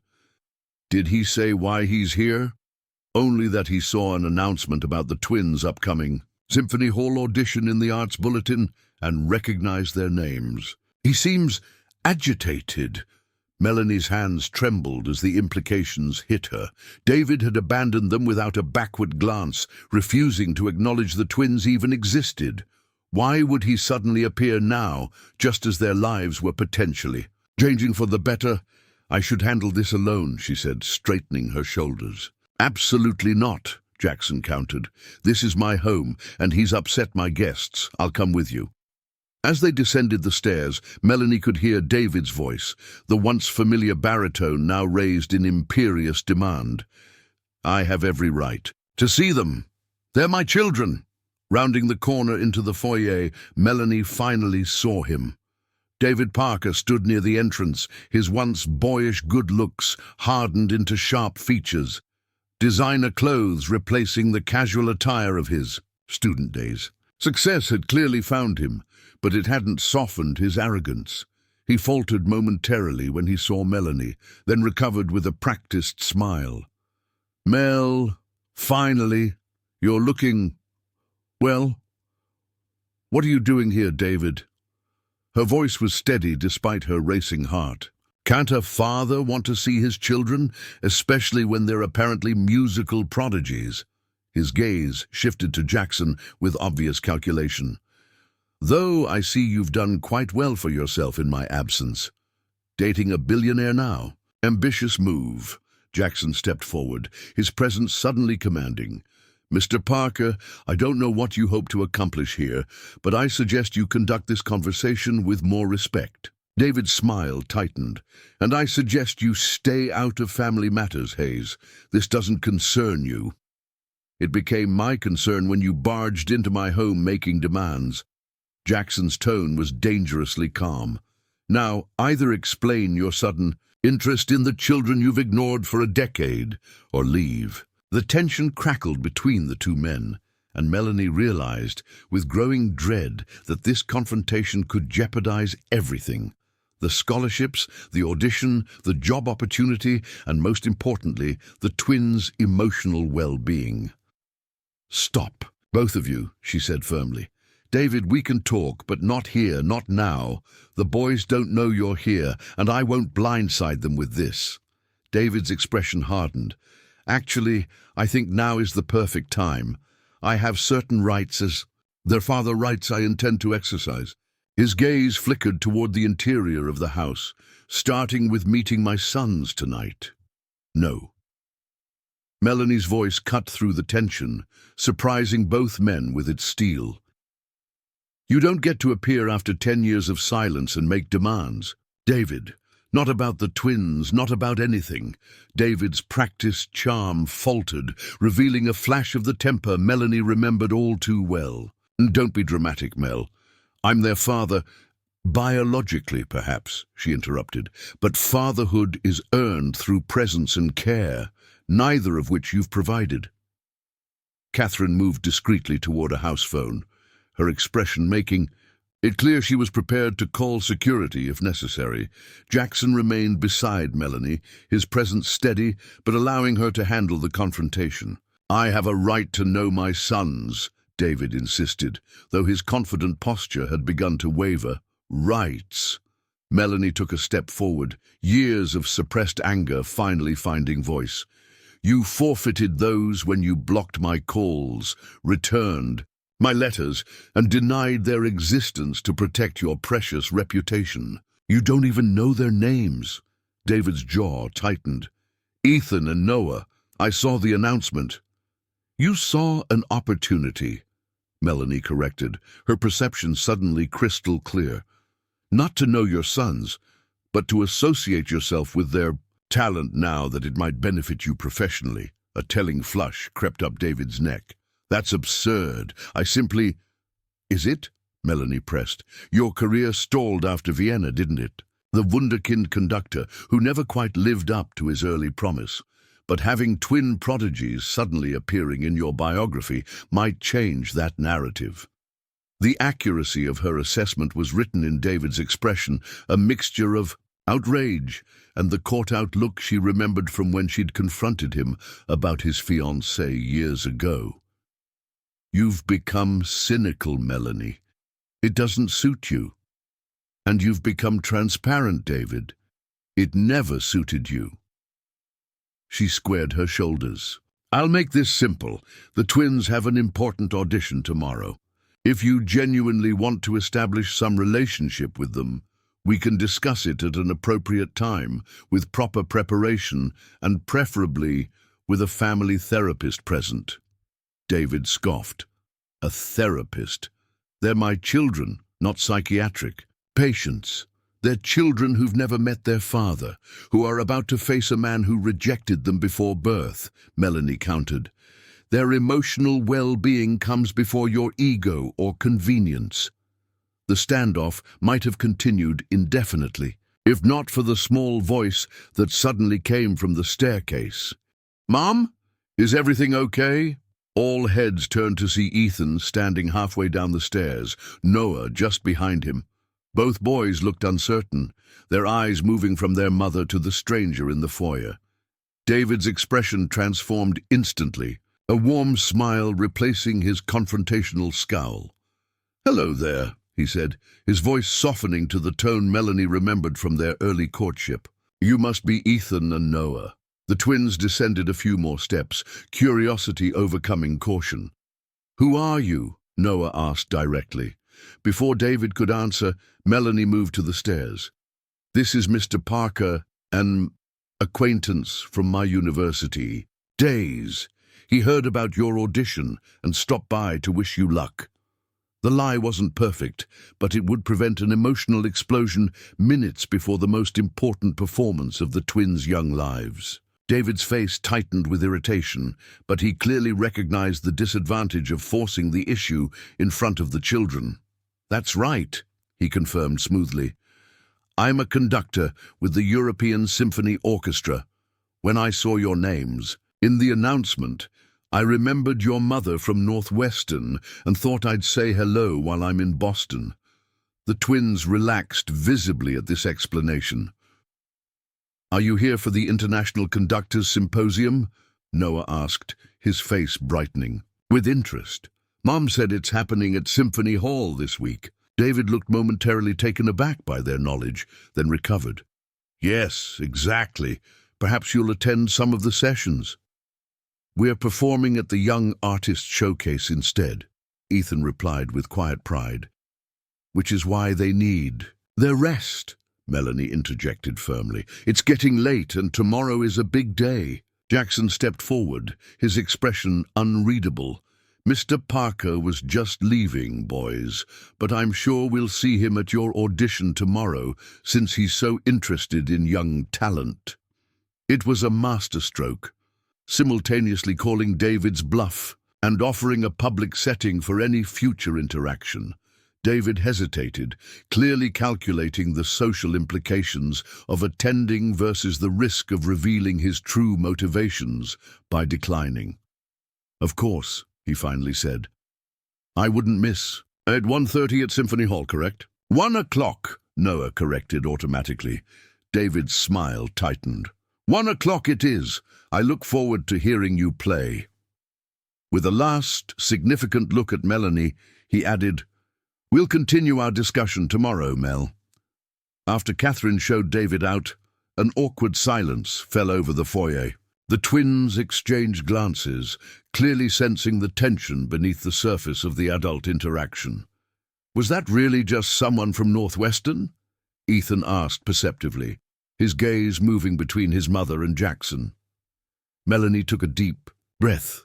Did he say why he's here? Only that he saw an announcement about the twins' upcoming Symphony Hall audition in the Arts Bulletin and recognized their names. He seems agitated. Melanie's hands trembled as the implications hit her. David had abandoned them without a backward glance, refusing to acknowledge the twins even existed. Why would he suddenly appear now, just as their lives were potentially changing for the better? I should handle this alone, she said, straightening her shoulders. Absolutely not, Jackson countered. This is my home, and he's upset my guests. I'll come with you. As they descended the stairs, Melanie could hear David's voice, the once familiar baritone now raised in imperious demand. I have every right to see them. They're my children. Rounding the corner into the foyer, Melanie finally saw him. David Parker stood near the entrance, his once boyish good looks hardened into sharp features. Designer clothes replacing the casual attire of his student days. Success had clearly found him, but it hadn't softened his arrogance. He faltered momentarily when he saw Melanie, then recovered with a practiced smile. Mel, finally, you're looking... Well, what are you doing here, David? Her voice was steady despite her racing heart. Can't a father want to see his children, especially when they're apparently musical prodigies? His gaze shifted to Jackson with obvious calculation. Though I see you've done quite well for yourself in my absence. Dating a billionaire now? Ambitious move. Jackson stepped forward, his presence suddenly commanding. Mr. Parker, I don't know what you hope to accomplish here, but I suggest you conduct this conversation with more respect. David's smile tightened. And I suggest you stay out of family matters, Hayes. This doesn't concern you. It became my concern when you barged into my home making demands. Jackson's tone was dangerously calm. Now, either explain your sudden interest in the children you've ignored for a decade, or leave. The tension crackled between the two men, and Melanie realized, with growing dread, that this confrontation could jeopardize everything. The scholarships, the audition, the job opportunity, and most importantly, the twins' emotional well-being. Stop, both of you, she said firmly. David, we can talk, but not here, not now. The boys don't know you're here, and I won't blindside them with this. David's expression hardened. Actually, I think now is the perfect time. I have certain rights as their father rights I intend to exercise. His gaze flickered toward the interior of the house, starting with meeting my sons tonight. No. Melanie's voice cut through the tension, surprising both men with its steel. You don't get to appear after 10 years of silence and make demands. David, not about the twins, not about anything. David's practiced charm faltered, revealing a flash of the temper Melanie remembered all too well. Don't be dramatic, Mel. I'm their father, biologically perhaps, she interrupted, but fatherhood is earned through presence and care, neither of which you've provided. Catherine moved discreetly toward a house phone, her expression making it clear she was prepared to call security if necessary. Jackson remained beside Melanie, his presence steady, but allowing her to handle the confrontation. I have a right to know my sons, David insisted, though his confident posture had begun to waver. Rights. Melanie took a step forward, years of suppressed anger finally finding voice. You forfeited those when you blocked my calls, returned my letters, and denied their existence to protect your precious reputation. You don't even know their names. David's jaw tightened. Ethan and Noah, I saw the announcement. You saw an opportunity, Melanie corrected, her perception suddenly crystal clear. Not to know your sons, but to associate yourself with their talent now that it might benefit you professionally. A telling flush crept up David's neck. That's absurd. I simply... Is it? Melanie pressed. Your career stalled after Vienna, didn't it? the wunderkind conductor who never quite lived up to his early promise. But having twin prodigies suddenly appearing in your biography might change that narrative. The accuracy of her assessment was written in David's expression, a mixture of outrage and the caught-out look she remembered from when she'd confronted him about his fiancée years ago. You've become cynical, Melanie. It doesn't suit you. And you've become transparent, David. It never suited you. She squared her shoulders. I'll make this simple. The twins have an important audition tomorrow. If you genuinely want to establish some relationship with them, we can discuss it at an appropriate time, with proper preparation, and preferably with a family therapist present. David scoffed. A therapist? They're my children, not psychiatric. Patients. They're children who've never met their father, who are about to face a man who rejected them before birth, Melanie countered. Their emotional well-being comes before your ego or convenience. The standoff might have continued indefinitely, if not for the small voice that suddenly came from the staircase. Mom? Is everything okay? All heads turned to see Ethan standing halfway down the stairs, Noah just behind him. Both boys looked uncertain, their eyes moving from their mother to the stranger in the foyer. David's expression transformed instantly, a warm smile replacing his confrontational scowl. "Hello there," he said, his voice softening to the tone Melanie remembered from their early courtship. "You must be Ethan and Noah." The twins descended a few more steps, curiosity overcoming caution. "Who are you?" Noah asked directly. Before David could answer, Melanie moved to the stairs. "This is Mr. Parker, an acquaintance from my university. Days. He heard about your audition and stopped by to wish you luck." The lie wasn't perfect, but it would prevent an emotional explosion minutes before the most important performance of the twins' young lives. David's face tightened with irritation, but he clearly recognized the disadvantage of forcing the issue in front of the children. "That's right," he confirmed smoothly. "I'm a conductor with the European Symphony Orchestra. When I saw your names in the announcement, I remembered your mother from Northwestern and thought I'd say hello while I'm in Boston." The twins relaxed visibly at this explanation. "Are you here for the International Conductors Symposium?" Noah asked, his face brightening. "With interest. Mom said it's happening at Symphony Hall this week." David looked momentarily taken aback by their knowledge, then recovered. "Yes, exactly. Perhaps you'll attend some of the sessions." "We're performing at the Young Artist Showcase instead," Ethan replied with quiet pride. "Which is why they need their rest," Melanie interjected firmly. "It's getting late and tomorrow is a big day." Jackson stepped forward, his expression unreadable. "Mr. Parker was just leaving, boys, but I'm sure we'll see him at your audition tomorrow since he's so interested in young talent." It was a masterstroke, simultaneously calling David's bluff and offering a public setting for any future interaction. David hesitated, clearly calculating the social implications of attending versus the risk of revealing his true motivations by declining. "Of course," he finally said. "I wouldn't miss. At 1:30 at Symphony Hall, correct?" 1 o'clock, Noah corrected automatically. David's smile tightened. 1 o'clock it is. I look forward to hearing you play." With a last, significant look at Melanie, he added, "We'll continue our discussion tomorrow, Mel." After Catherine showed David out, an awkward silence fell over the foyer. The twins exchanged glances, clearly sensing the tension beneath the surface of the adult interaction. "Was that really just someone from Northwestern?" Ethan asked perceptively, his gaze moving between his mother and Jackson. Melanie took a deep breath,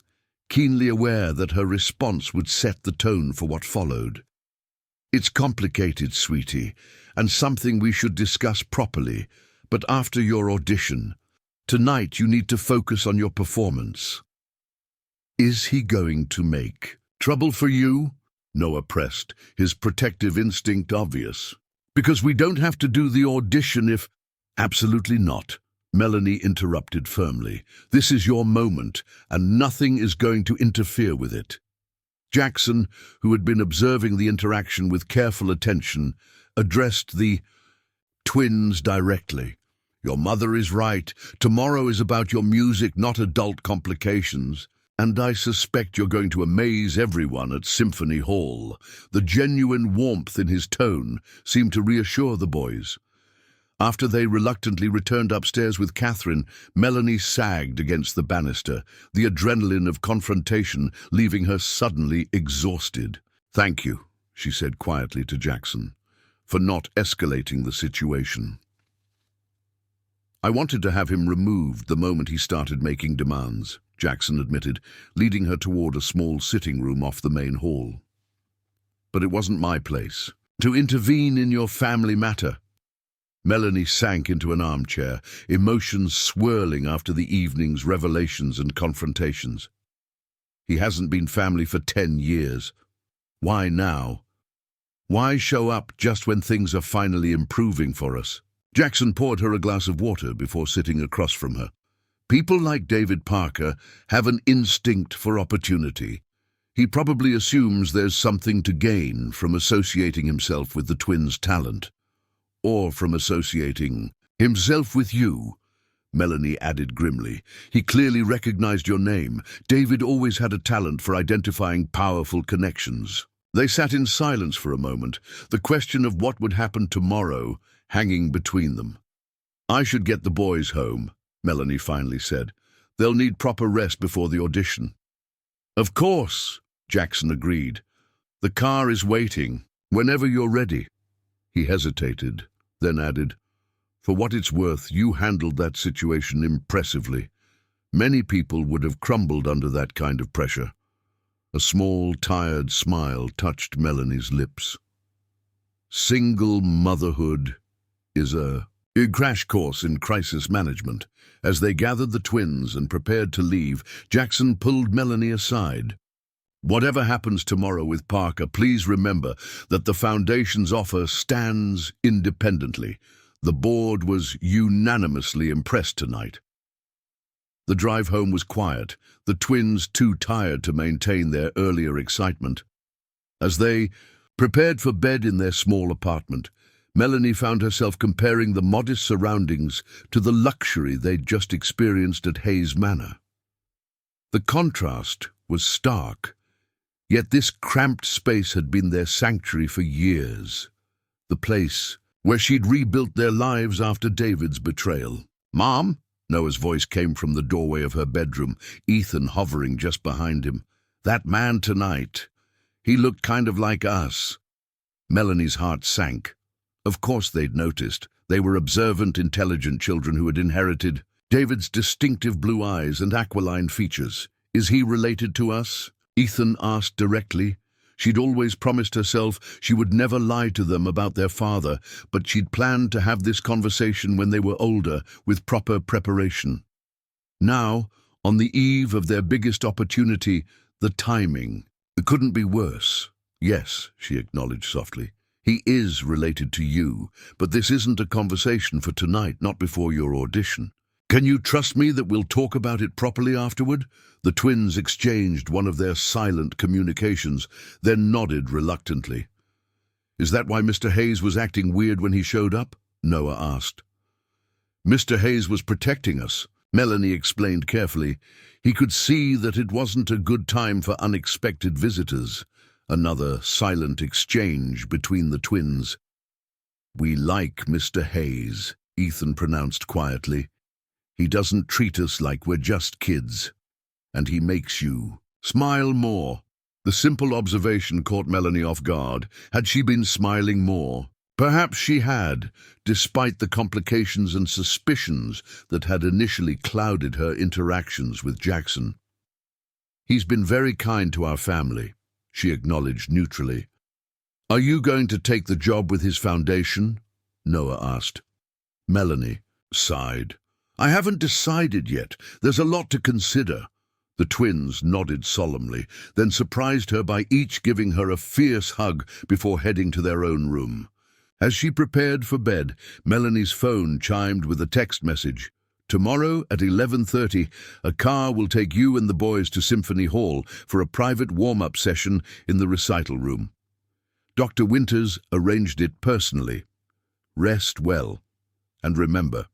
keenly aware that her response would set the tone for what followed. "It's complicated, sweetie, and something we should discuss properly, but after your audition. Tonight you need to focus on your performance." "Is he going to make trouble for you?" Noah pressed, his protective instinct obvious. Because we don't have to do the audition if... Absolutely not. Melanie interrupted firmly. This is your moment, and nothing is going to interfere with it. Jackson, who had been observing the interaction with careful attention, addressed the twins directly. Your mother is right. Tomorrow is about your music, not adult complications. And I suspect you're going to amaze everyone at Symphony Hall. The genuine warmth in his tone seemed to reassure the boys. After they reluctantly returned upstairs with Catherine, Melanie sagged against the banister, the adrenaline of confrontation leaving her suddenly exhausted. Thank you, she said quietly to Jackson, for not escalating the situation. I wanted to have him removed the moment he started making demands, Jackson admitted, leading her toward a small sitting room off the main hall. But it wasn't my place to intervene in your family matter. Melanie sank into an armchair, emotions swirling after the evening's revelations and confrontations. He hasn't been family for 10 years. Why now? Why show up just when things are finally improving for us? Jackson poured her a glass of water before sitting across from her. People like David Parker have an instinct for opportunity. He probably assumes there's something to gain from associating himself with the twins' talent. Or from associating himself with you, Melanie added grimly. He clearly recognized your name. David always had a talent for identifying powerful connections. They sat in silence for a moment, the question of what would happen tomorrow hanging between them. I should get the boys home, Melanie finally said. They'll need proper rest before the audition. Of course, Jackson agreed. The car is waiting, whenever you're ready. He hesitated, then added, For what it's worth, you handled that situation impressively. Many people would have crumbled under that kind of pressure. A small, tired smile touched Melanie's lips. Single motherhood is a crash course in crisis management. As they gathered the twins and prepared to leave, Jackson pulled Melanie aside. Whatever happens tomorrow with Parker, please remember that the Foundation's offer stands independently. The board was unanimously impressed tonight. The drive home was quiet, the twins too tired to maintain their earlier excitement. As they prepared for bed in their small apartment, Melanie found herself comparing the modest surroundings to the luxury they'd just experienced at Hayes Manor. The contrast was stark. Yet this cramped space had been their sanctuary for years, the place where she'd rebuilt their lives after David's betrayal. Mom? Noah's voice came from the doorway of her bedroom, Ethan hovering just behind him. That man tonight, he looked kind of like us. Melanie's heart sank. Of course they'd noticed. They were observant, intelligent children who had inherited David's distinctive blue eyes and aquiline features. Is he related to us? Ethan asked directly. She'd always promised herself she would never lie to them about their father, but she'd planned to have this conversation when they were older, with proper preparation. Now, on the eve of their biggest opportunity, the timing. It couldn't be worse. Yes, she acknowledged softly. He is related to you, but this isn't a conversation for tonight, not before your audition. Can you trust me that we'll talk about it properly afterward? The twins exchanged one of their silent communications, then nodded reluctantly. Is that why Mr. Hayes was acting weird when he showed up? Noah asked. Mr. Hayes was protecting us, Melanie explained carefully. He could see that it wasn't a good time for unexpected visitors. Another silent exchange between the twins. We like Mr. Hayes, Ethan pronounced quietly. He doesn't treat us like we're just kids. And he makes you smile more. The simple observation caught Melanie off guard. Had she been smiling more? Perhaps she had, despite the complications and suspicions that had initially clouded her interactions with Jackson. He's been very kind to our family, she acknowledged neutrally. Are you going to take the job with his foundation? Noah asked. Melanie sighed. I haven't decided yet. There's a lot to consider. The twins nodded solemnly, then surprised her by each giving her a fierce hug before heading to their own room. As she prepared for bed, Melanie's phone chimed with a text message. Tomorrow at 11:30, a car will take you and the boys to Symphony Hall for a private warm-up session in the recital room. Dr. Winters arranged it personally. Rest well. And remember,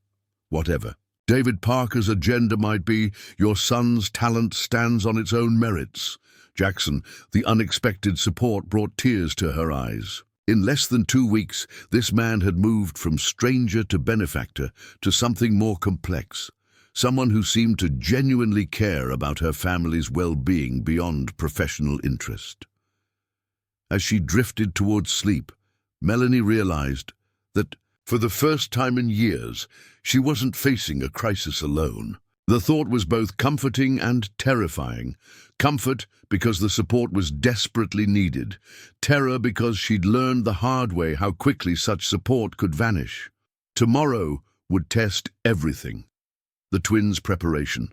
whatever David Parker's agenda might be, your son's talent stands on its own merits. Jackson, the unexpected support brought tears to her eyes. In less than 2 weeks, this man had moved from stranger to benefactor to something more complex. Someone who seemed to genuinely care about her family's well-being beyond professional interest. As she drifted towards sleep, Melanie realized that, for the first time in years, she wasn't facing a crisis alone. The thought was both comforting and terrifying. Comfort because the support was desperately needed. Terror because she'd learned the hard way how quickly such support could vanish. Tomorrow would test everything. The twins' preparation,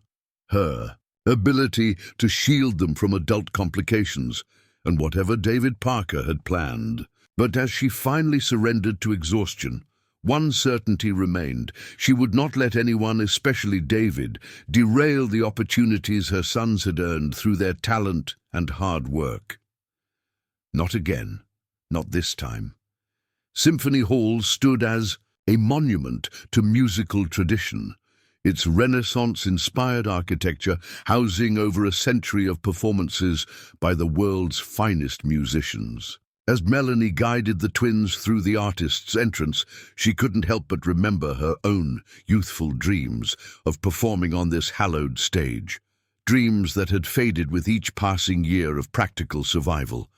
her ability to shield them from adult complications, and whatever David Parker had planned. But as she finally surrendered to exhaustion, one certainty remained. She would not let anyone, especially David, derail the opportunities her sons had earned through their talent and hard work. Not again. Not this time. Symphony Hall stood as a monument to musical tradition, its Renaissance-inspired architecture housing over a century of performances by the world's finest musicians. As Melanie guided the twins through the artist's entrance, she couldn't help but remember her own youthful dreams of performing on this hallowed stage. Dreams that had faded with each passing year of practical survival.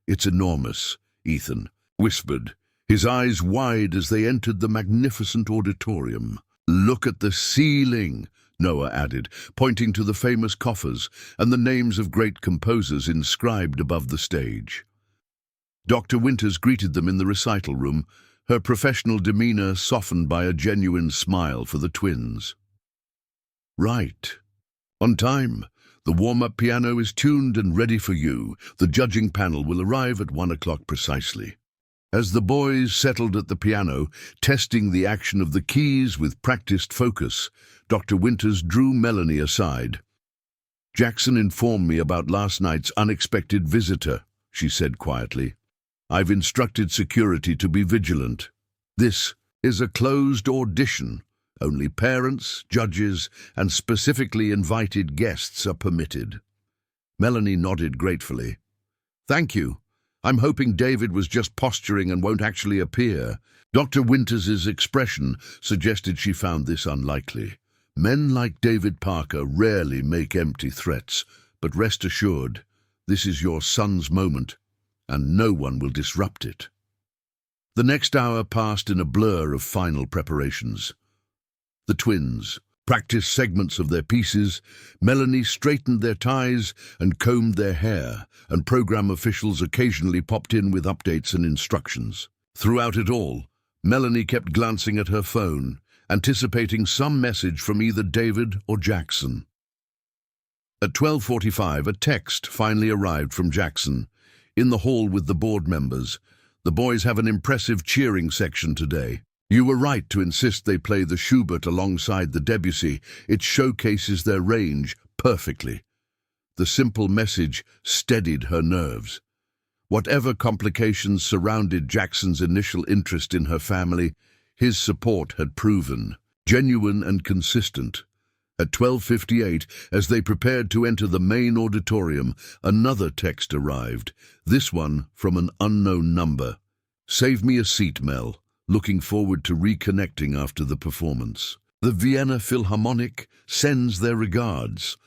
"It's enormous," Ethan whispered, his eyes wide as they entered the magnificent auditorium. "Look at the ceiling," Noah added, pointing to the famous coffers and the names of great composers inscribed above the stage. Dr. Winters greeted them in the recital room, her professional demeanor softened by a genuine smile for the twins. "Right. On time. The warm-up piano is tuned and ready for you. The judging panel will arrive at 1 o'clock precisely." As the boys settled at the piano, testing the action of the keys with practiced focus, Dr. Winters drew Melanie aside. "Jackson informed me about last night's unexpected visitor," she said quietly. "I've instructed security to be vigilant. This is a closed audition. Only parents, judges, and specifically invited guests are permitted." Melanie nodded gratefully. "Thank you. I'm hoping David was just posturing and won't actually appear." Dr. Winters's expression suggested she found this unlikely. Men like David Parker rarely make empty threats, but rest assured, this is your son's moment, and no one will disrupt it. The next hour passed in a blur of final preparations. The twins practiced segments of their pieces, Melanie straightened their ties and combed their hair, and program officials occasionally popped in with updates and instructions. Throughout it all, Melanie kept glancing at her phone, anticipating some message from either David or Jackson. At 12:45, a text finally arrived from Jackson. "In the hall with the board members. The boys have an impressive cheering section today. You were right to insist they play the Schubert alongside the Debussy. It showcases their range perfectly." The simple message steadied her nerves. Whatever complications surrounded Jackson's initial interest in her family, his support had proven genuine and consistent. At 12:58, as they prepared to enter the main auditorium, another text arrived, this one from an unknown number. "Save me a seat, Mel. Looking forward to reconnecting after the performance. The Vienna Philharmonic sends their regards."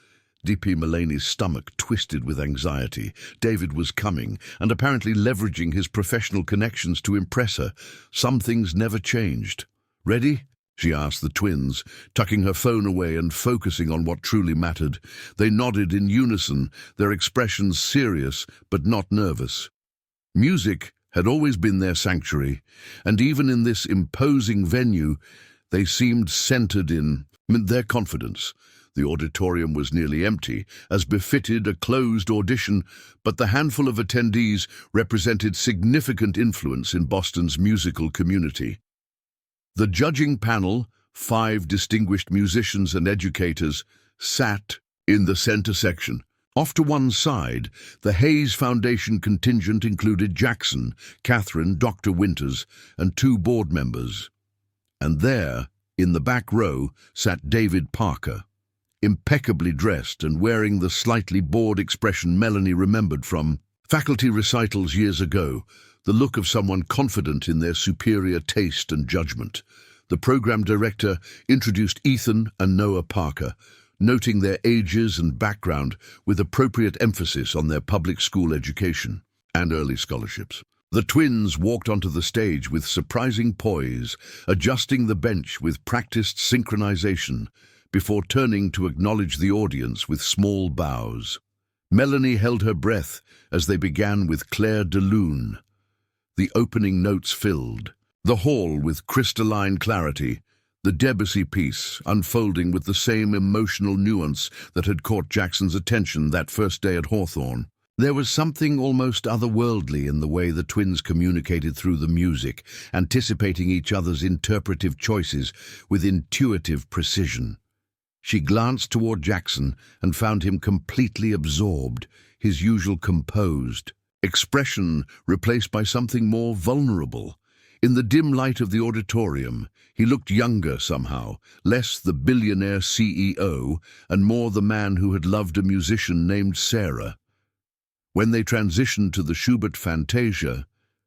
DP Mulaney's stomach twisted with anxiety. David was coming, and apparently leveraging his professional connections to impress her. Some things never changed. "Ready?" she asked the twins, tucking her phone away and focusing on what truly mattered. They nodded in unison, their expressions serious but not nervous. Music had always been their sanctuary, and even in this imposing venue, they seemed centered in their confidence. The auditorium was nearly empty, as befitted a closed audition, but the handful of attendees represented significant influence in Boston's musical community. The judging panel, 5 distinguished musicians and educators, sat in the center section. Off to one side, the Hayes Foundation contingent included Jackson, Catherine, Dr. Winters, and 2 board members. And there, in the back row, sat David Parker, impeccably dressed and wearing the slightly bored expression Melanie remembered from faculty recitals years ago, the look of someone confident in their superior taste and judgment. The program director introduced Ethan and Noah Parker, noting their ages and background with appropriate emphasis on their public school education and early scholarships. The twins walked onto the stage with surprising poise, adjusting the bench with practiced synchronization before turning to acknowledge the audience with small bows. Melanie held her breath as they began with Claire de Lune. The opening notes filled the hall with crystalline clarity, the Debussy piece unfolding with the same emotional nuance that had caught Jackson's attention that first day at Hawthorne. There was something almost otherworldly in the way the twins communicated through the music, anticipating each other's interpretive choices with intuitive precision. She glanced toward Jackson and found him completely absorbed, his usual composed expression replaced by something more vulnerable. In the dim light of the auditorium, he looked younger somehow, less the billionaire CEO and more the man who had loved a musician named Sarah. When they transitioned to the Schubert Fantasia,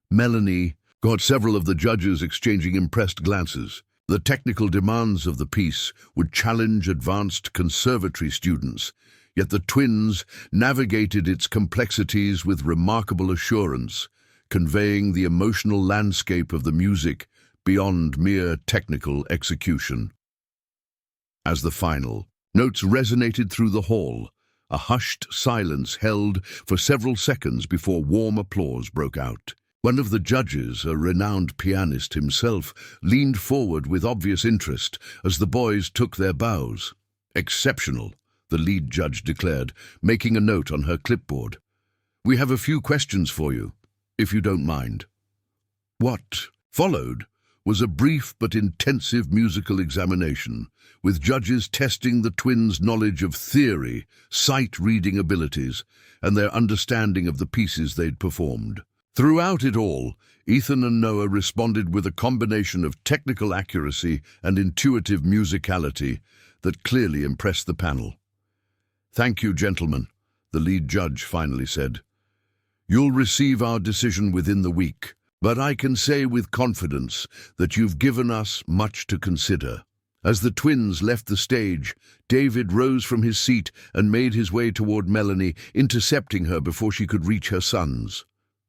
Melanie got several of the judges exchanging impressed glances. The technical demands of the piece would challenge advanced conservatory students, yet the twins navigated its complexities with remarkable assurance, conveying the emotional landscape of the music beyond mere technical execution. As the final notes resonated through the hall, a hushed silence held for several seconds before warm applause broke out. One of the judges, a renowned pianist himself, leaned forward with obvious interest as the boys took their bows. "Exceptional," the lead judge declared, making a note on her clipboard. "We have a few questions for you, if you don't mind." What followed was a brief but intensive musical examination, with judges testing the twins' knowledge of theory, sight-reading abilities, and their understanding of the pieces they'd performed. Throughout it all, Ethan and Noah responded with a combination of technical accuracy and intuitive musicality that clearly impressed the panel. "Thank you, gentlemen," the lead judge finally said. "You'll receive our decision within the week, but I can say with confidence that you've given us much to consider." As the twins left the stage, David rose from his seat and made his way toward Melanie, intercepting her before she could reach her sons.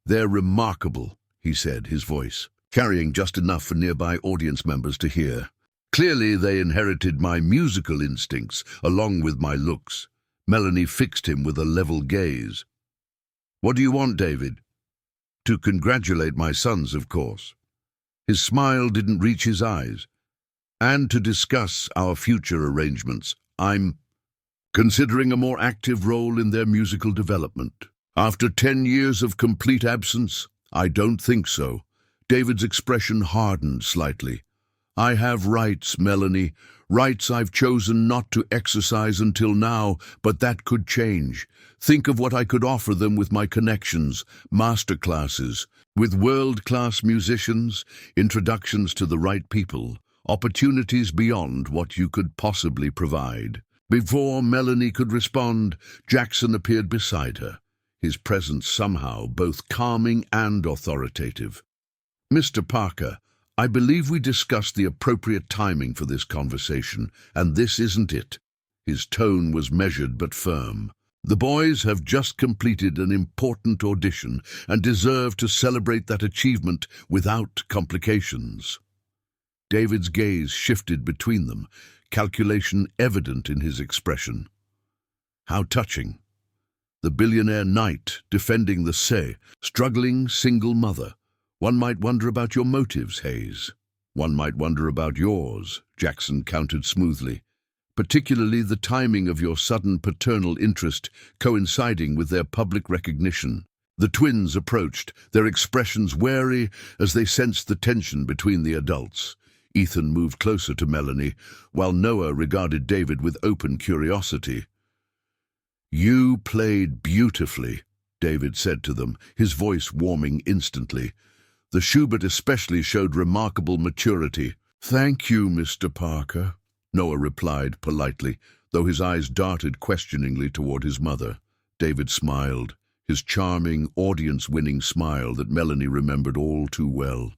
"They're remarkable," he said, his voice carrying just enough for nearby audience members to hear. "Clearly they inherited my musical instincts along with my looks." Melanie fixed him with a level gaze. "What do you want, David?" "To congratulate my sons, of course." His smile didn't reach his eyes. "And to discuss our future arrangements. I'm considering a more active role in their musical development." "After 10 years of complete absence, I don't think so." David's expression hardened slightly. "I have rights, Melanie, rights I've chosen not to exercise until now, but that could change. Think of what I could offer them with my connections, master classes, with world-class musicians, introductions to the right people, opportunities beyond what you could possibly provide." Before Melanie could respond, Jackson appeared beside her, his presence somehow both calming and authoritative. "Mr. Parker, I believe we discussed the appropriate timing for this conversation, and this isn't it." His tone was measured but firm. "The boys have just completed an important audition and deserve to celebrate that achievement without complications." David's gaze shifted between them, calculation evident in his expression. How touching. The billionaire knight defending the struggling single mother. "One might wonder about your motives, Hayes." "One might wonder about yours," Jackson countered smoothly. particularly the timing of your sudden paternal interest coinciding with their public recognition. The twins approached, their expressions wary as they sensed the tension between the adults. Ethan moved closer to Melanie, while Noah regarded David with open curiosity. "You played beautifully," David said to them, his voice warming instantly. The Schubert especially showed remarkable maturity. "Thank you, Mr. Parker," Noah replied politely, though his eyes darted questioningly toward his mother. David smiled, his charming, audience-winning smile that Melanie remembered all too well.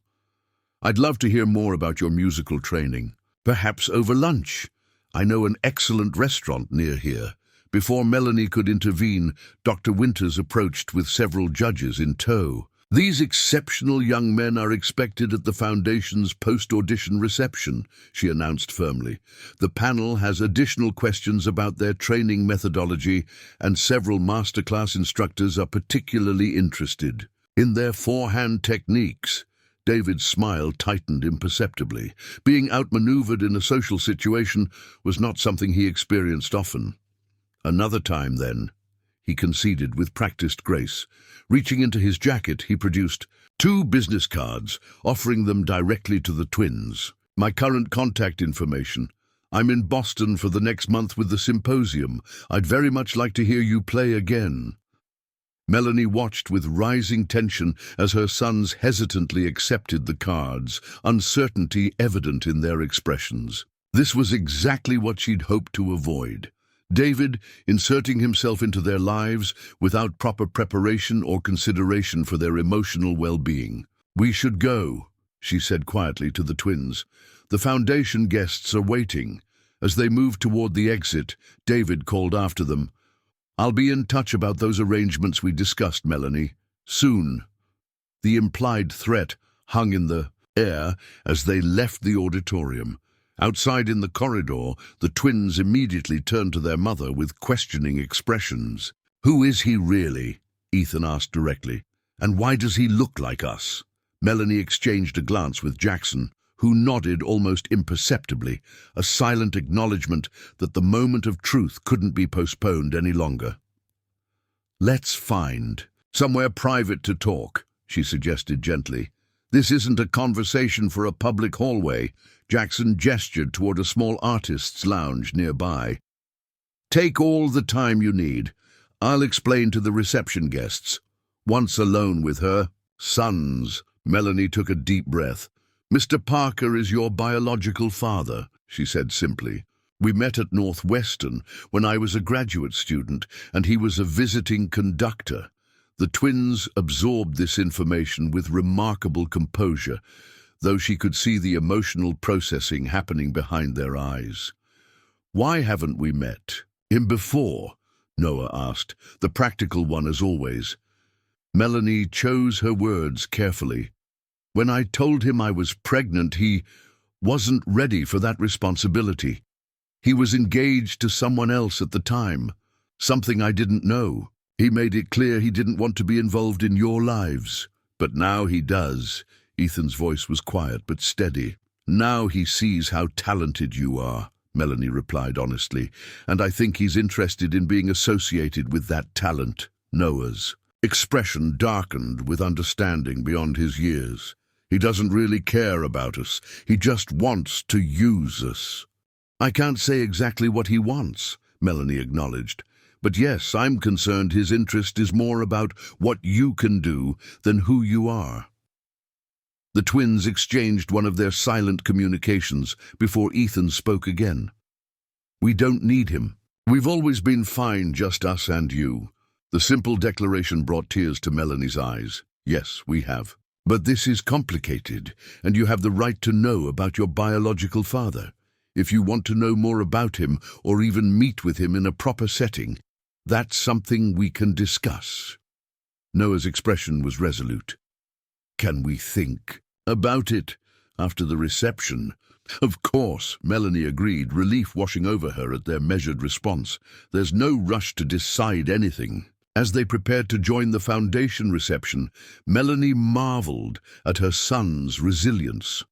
"I'd love to hear more about your musical training. Perhaps over lunch. I know an excellent restaurant near here." Before Melanie could intervene, Dr. Winters approached with several judges in tow. "These exceptional young men are expected at the Foundation's post-audition reception," she announced firmly. "The panel has additional questions about their training methodology, and several masterclass instructors are particularly interested in their forehand techniques." David's smile tightened imperceptibly. Being outmaneuvered in a social situation was not something he experienced often. "Another time, then," he conceded with practiced grace. Reaching into his jacket, he produced 2 business cards, offering them directly to the twins. "My current contact information. I'm in Boston for the next month with the symposium. I'd very much like to hear you play again." Melanie watched with rising tension as her sons hesitantly accepted the cards, uncertainty evident in their expressions. This was exactly what she'd hoped to avoid. David inserting himself into their lives without proper preparation or consideration for their emotional well-being. "We should go," she said quietly to the twins. "The Foundation guests are waiting." As they moved toward the exit, David called after them, "I'll be in touch about those arrangements we discussed, Melanie. Soon." The implied threat hung in the air as they left the auditorium. Outside in the corridor, the twins immediately turned to their mother with questioning expressions. "Who is he really?" Ethan asked directly. "And why does he look like us?" Melanie exchanged a glance with Jackson, who nodded almost imperceptibly, a silent acknowledgement that the moment of truth couldn't be postponed any longer. "Let's find somewhere private to talk," she suggested gently. "This isn't a conversation for a public hallway." Jackson gestured toward a small artist's lounge nearby. "Take all the time you need. I'll explain to the reception guests." Once alone with her sons, Melanie took a deep breath. "Mr. Parker is your biological father," she said simply. "We met at Northwestern when I was a graduate student, and he was a visiting conductor." The twins absorbed this information with remarkable composure, though she could see the emotional processing happening behind their eyes. "Why haven't we met him before?" Noah asked, the practical one as always. Melanie chose her words carefully. "When I told him I was pregnant, he wasn't ready for that responsibility. He was engaged to someone else at the time, something I didn't know. He made it clear he didn't want to be involved in your lives. But now he does." Ethan's voice was quiet but steady. "Now he sees how talented you are," Melanie replied honestly, "and I think he's interested in being associated with that talent." Noah's expression darkened with understanding beyond his years. "He doesn't really care about us. He just wants to use us." "I can't say exactly what he wants," Melanie acknowledged. "But yes, I'm concerned his interest is more about what you can do than who you are." The twins exchanged one of their silent communications before Ethan spoke again. "We don't need him. We've always been fine, just us and you." The simple declaration brought tears to Melanie's eyes. "Yes, we have. But this is complicated, and you have the right to know about your biological father. If you want to know more about him, or even meet with him in a proper setting, that's something we can discuss." Noah's expression was resolute. "Can we think about it after the reception?" "Of course," Melanie agreed, relief washing over her at their measured response. "There's no rush to decide anything." As they prepared to join the Foundation reception, Melanie marveled at her son's resilience.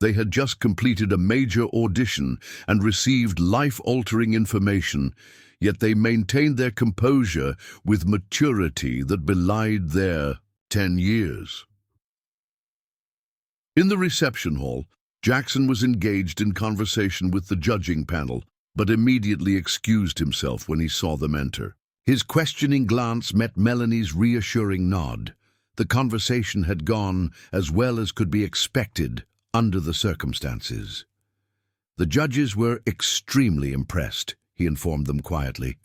They had just completed a major audition and received life-altering information, yet they maintained their composure with maturity that belied their 10 years. In the reception hall, Jackson was engaged in conversation with the judging panel, but immediately excused himself when he saw them enter. His questioning glance met Melanie's reassuring nod. The conversation had gone as well as could be expected under the circumstances. The judges were extremely impressed, he informed them quietly.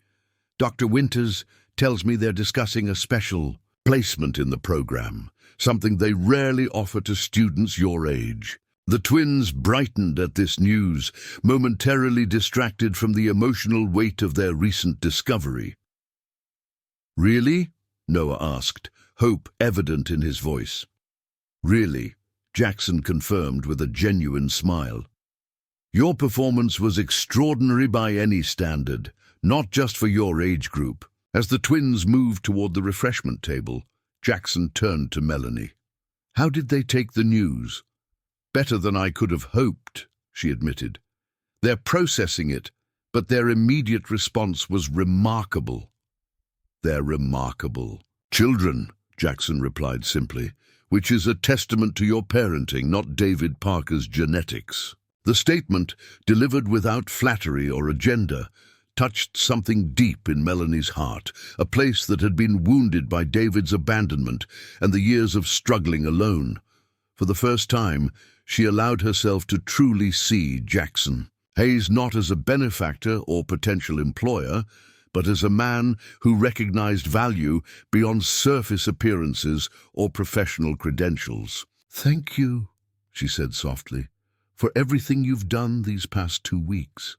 Dr. Winters tells me they're discussing a special placement in the program, something they rarely offer to students your age. The twins brightened at this news, momentarily distracted from the emotional weight of their recent discovery. Really? Noah asked, hope evident in his voice. Really, Jackson confirmed with a genuine smile. Your performance was extraordinary by any standard, not just for your age group. As the twins moved toward the refreshment table, Jackson turned to Melanie. How did they take the news? Better than I could have hoped, she admitted. They're processing it, but their immediate response was remarkable. They're remarkable. Children, Jackson replied simply, which is a testament to your parenting, not David Parker's genetics. The statement, delivered without flattery or agenda, touched something deep in Melanie's heart, a place that had been wounded by David's abandonment and the years of struggling alone. For the first time, she allowed herself to truly see Jackson. Hayes not as a benefactor or potential employer, but as a man who recognized value beyond surface appearances or professional credentials. Thank you, she said softly, for everything you've done these past 2 weeks.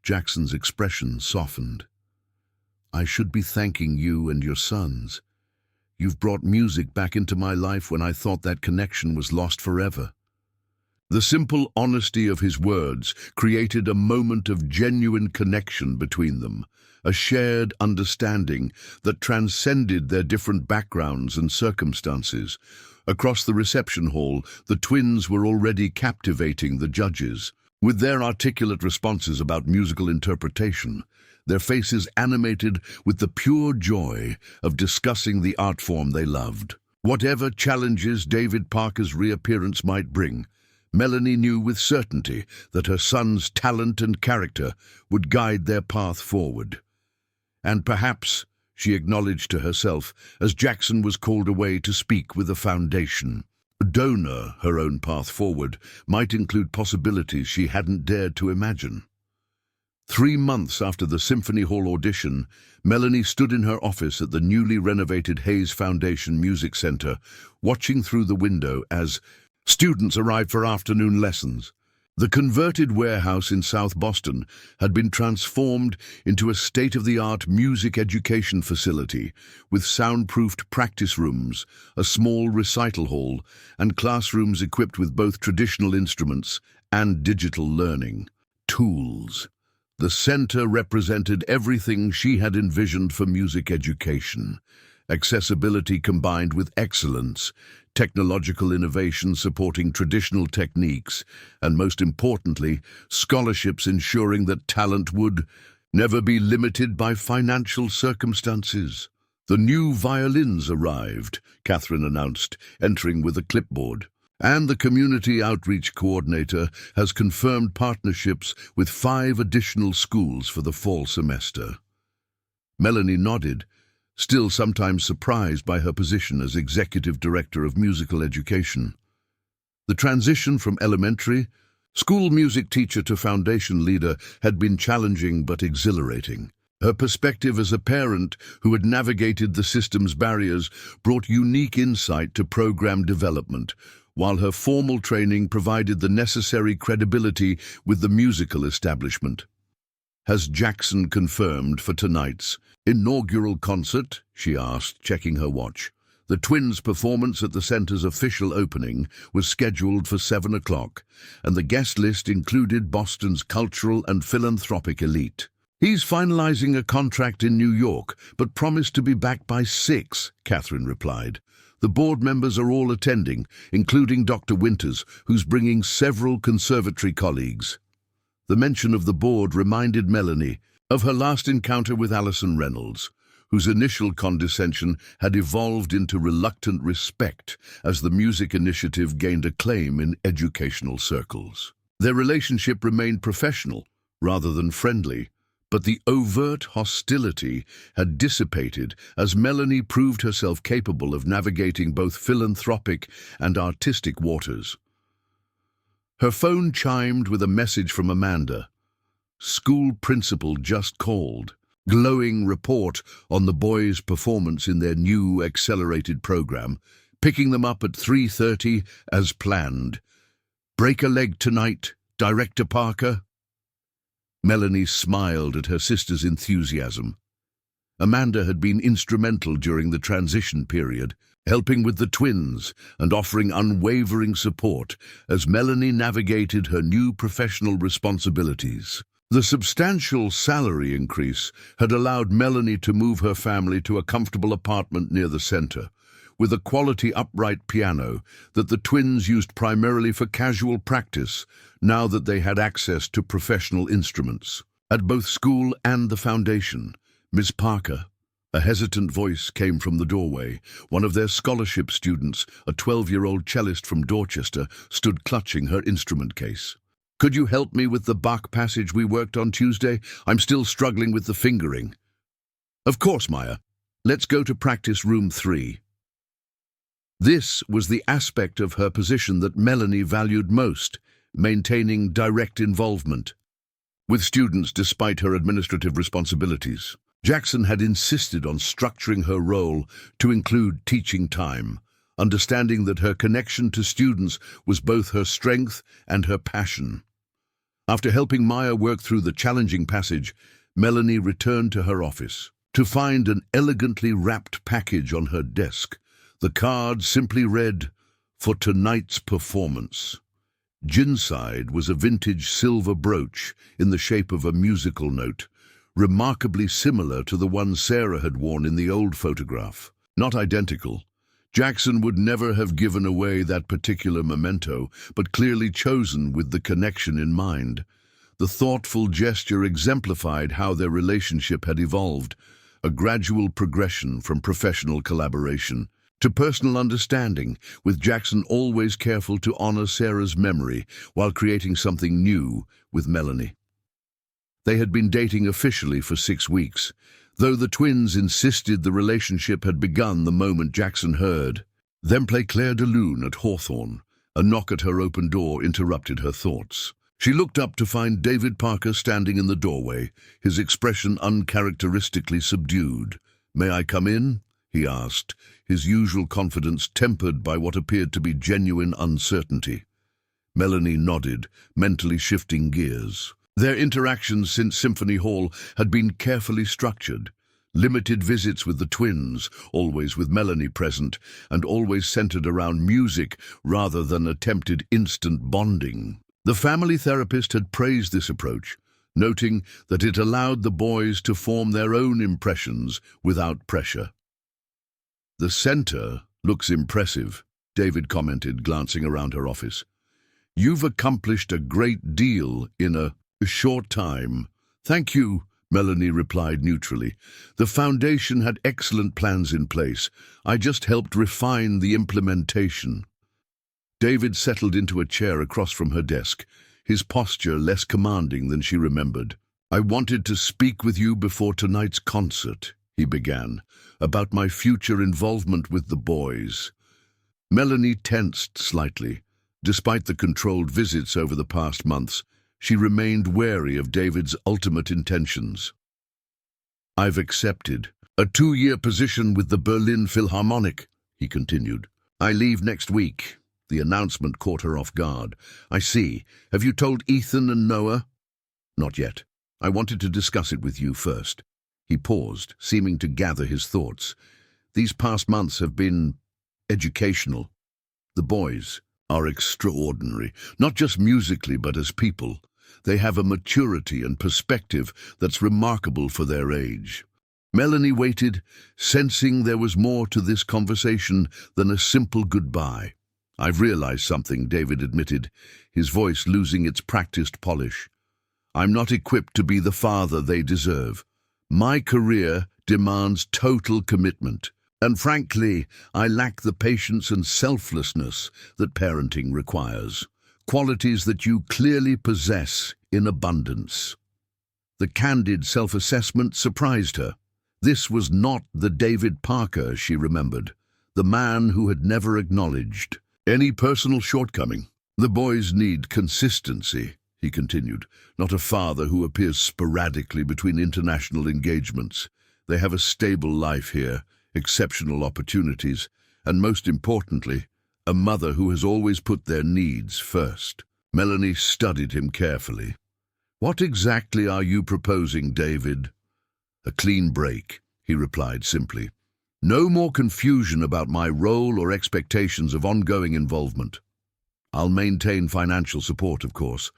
Jackson's expression softened. I should be thanking you and your sons. You've brought music back into my life when I thought that connection was lost forever. The simple honesty of his words created a moment of genuine connection between them, a shared understanding that transcended their different backgrounds and circumstances. Across the reception hall, the twins were already captivating the judges. With their articulate responses about musical interpretation, their faces animated with the pure joy of discussing the art form they loved. Whatever challenges David Parker's reappearance might bring, Melanie knew with certainty that her son's talent and character would guide their path forward. And perhaps, she acknowledged to herself, as Jackson was called away to speak with the foundation. Donor, her own path forward, might include possibilities she hadn't dared to imagine. 3 months after the Symphony Hall audition, Melanie stood in her office at the newly renovated Hayes Foundation Music Center, watching through the window as students arrived for afternoon lessons. The converted warehouse in South Boston had been transformed into a state-of-the-art music education facility with soundproofed practice rooms, a small recital hall, and classrooms equipped with both traditional instruments and digital learning tools. The center represented everything she had envisioned for music education. Accessibility combined with excellence, technological innovation supporting traditional techniques, and most importantly, scholarships ensuring that talent would never be limited by financial circumstances. The new violins arrived, Catherine announced, entering with a clipboard. And the community outreach coordinator has confirmed partnerships with 5 additional schools for the fall semester. Melanie nodded, still sometimes surprised by her position as Executive Director of Musical Education. The transition from elementary, school music teacher to foundation leader had been challenging but exhilarating. Her perspective as a parent who had navigated the system's barriers brought unique insight to program development, while her formal training provided the necessary credibility with the musical establishment. Has Jackson confirmed for tonight's inaugural concert? She asked, checking her watch. The twins' performance at the center's official opening was scheduled for 7 o'clock, and the guest list included Boston's cultural and philanthropic elite. He's finalizing a contract in New York, but promised to be back by 6, Catherine replied. The board members are all attending, including Dr. Winters, who's bringing several conservatory colleagues. The mention of the board reminded Melanie of her last encounter with Alison Reynolds, whose initial condescension had evolved into reluctant respect as the music initiative gained acclaim in educational circles. Their relationship remained professional rather than friendly, but the overt hostility had dissipated as Melanie proved herself capable of navigating both philanthropic and artistic waters. Her phone chimed with a message from Amanda. School principal just called. Glowing report on the boys' performance in their new accelerated program, picking them up at 3:30 as planned. Break a leg tonight, Director Parker? Melanie smiled at her sister's enthusiasm. Amanda had been instrumental during the transition period, helping with the twins and offering unwavering support as Melanie navigated her new professional responsibilities. The substantial salary increase had allowed Melanie to move her family to a comfortable apartment near the center, with a quality upright piano that the twins used primarily for casual practice now that they had access to professional instruments. At both school and the foundation, Miss Parker, a hesitant voice came from the doorway. One of their scholarship students, a 12-year-old cellist from Dorchester, stood clutching her instrument case. Could you help me with the Bach passage we worked on Tuesday? I'm still struggling with the fingering. Of course, Maya. Let's go to practice room 3. This was the aspect of her position that Melanie valued most, maintaining direct involvement with students despite her administrative responsibilities. Jackson had insisted on structuring her role to include teaching time, understanding that her connection to students was both her strength and her passion. After helping Maya work through the challenging passage, Melanie returned to her office to find an elegantly wrapped package on her desk. The card simply read, "For tonight's performance." Ginside was a vintage silver brooch in the shape of a musical note, remarkably similar to the one Sarah had worn in the old photograph. Not identical. Jackson would never have given away that particular memento, but clearly chosen with the connection in mind. The thoughtful gesture exemplified how their relationship had evolved, a gradual progression from professional collaboration to personal understanding, with Jackson always careful to honor Sarah's memory while creating something new with Melanie. They had been dating officially for 6 weeks, though the twins insisted the relationship had begun the moment Jackson heard them play Claire de Lune at Hawthorne. A knock at her open door interrupted her thoughts. She looked up to find David Parker standing in the doorway, his expression uncharacteristically subdued. "May I come in?" he asked, his usual confidence tempered by what appeared to be genuine uncertainty. Melanie nodded, mentally shifting gears. Their interactions since Symphony Hall had been carefully structured. Limited visits with the twins, always with Melanie present, and always centered around music rather than attempted instant bonding. The family therapist had praised this approach, noting that it allowed the boys to form their own impressions without pressure. "The center looks impressive," David commented, glancing around her office. "You've accomplished a great deal in a short time." "Thank you," Melanie replied neutrally. "The foundation had excellent plans in place. I just helped refine the implementation." David settled into a chair across from her desk, his posture less commanding than she remembered. "I wanted to speak with you before tonight's concert," he began, "about my future involvement with the boys." Melanie tensed slightly. Despite the controlled visits over the past months, she remained wary of David's ultimate intentions. "I've accepted a 2-year position with the Berlin Philharmonic," he continued. "I leave next week." The announcement caught her off guard. "I see. Have you told Ethan and Noah?" "Not yet. I wanted to discuss it with you first." He paused, seeming to gather his thoughts. "These past months have been educational. The boys are extraordinary, not just musically but as people. They have a maturity and perspective that's remarkable for their age. Melanie waited, sensing there was more to this conversation than a simple goodbye. "I've realized something," David admitted, his voice losing its practiced polish. "I'm not equipped to be the father they deserve. My career demands total commitment, and frankly, I lack the patience and selflessness that parenting requires, qualities that you clearly possess in abundance." The candid self-assessment surprised her. This was not the David Parker she remembered, the man who had never acknowledged any personal shortcoming. "The boys need consistency," he continued, "not a father who appears sporadically between international engagements. They have a stable life here, exceptional opportunities, and most importantly, a mother who has always put their needs first." Melanie studied him carefully. "What exactly are you proposing, David?" "A clean break," he replied simply. "No more confusion about my role or expectations of ongoing involvement. I'll maintain financial support, of course.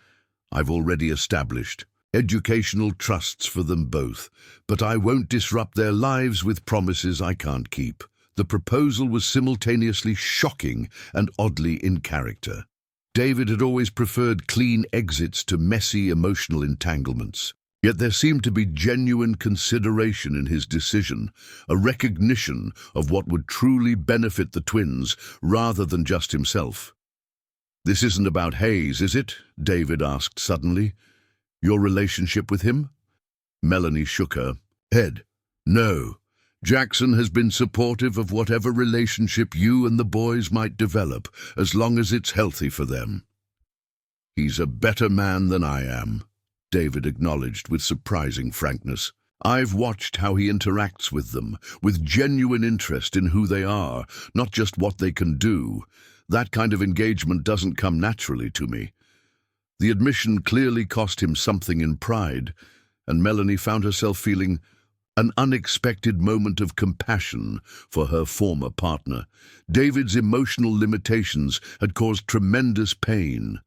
I've already established educational trusts for them both, but I won't disrupt their lives with promises I can't keep." The proposal was simultaneously shocking and oddly in character. David had always preferred clean exits to messy emotional entanglements. Yet there seemed to be genuine consideration in his decision, a recognition of what would truly benefit the twins rather than just himself. "This isn't about Hayes, is it?" David asked suddenly. "Your relationship with him?" Melanie shook her head. "No. Jackson has been supportive of whatever relationship you and the boys might develop, as long as it's healthy for them." "He's a better man than I am," David acknowledged with surprising frankness. "I've watched how he interacts with them, with genuine interest in who they are, not just what they can do. That kind of engagement doesn't come naturally to me." The admission clearly cost him something in pride, and Melanie found herself feeling an unexpected moment of compassion for her former partner. David's emotional limitations had caused tremendous pain,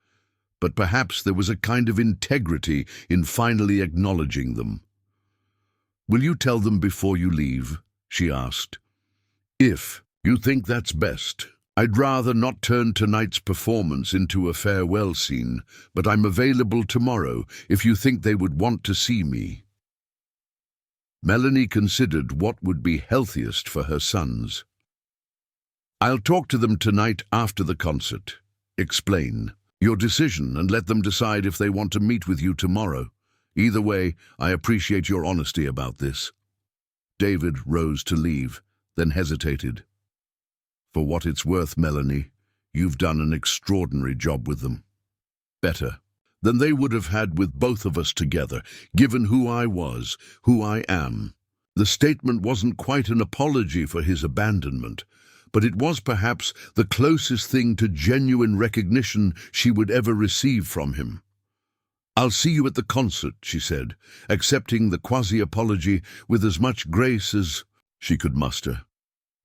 but perhaps there was a kind of integrity in finally acknowledging them. "Will you tell them before you leave?" she asked. "If you think that's best. I'd rather not turn tonight's performance into a farewell scene, but I'm available tomorrow if you think they would want to see me." Melanie considered what would be healthiest for her sons. "I'll talk to them tonight after the concert. Explain your decision and let them decide if they want to meet with you tomorrow. Either way, I appreciate your honesty about this." David rose to leave, then hesitated. "For what it's worth, Melanie, you've done an extraordinary job with them. Better than they would have had with both of us together, given who I was, who I am." The statement wasn't quite an apology for his abandonment, but it was perhaps the closest thing to genuine recognition she would ever receive from him. "I'll see you at the concert," she said, accepting the quasi-apology with as much grace as she could muster.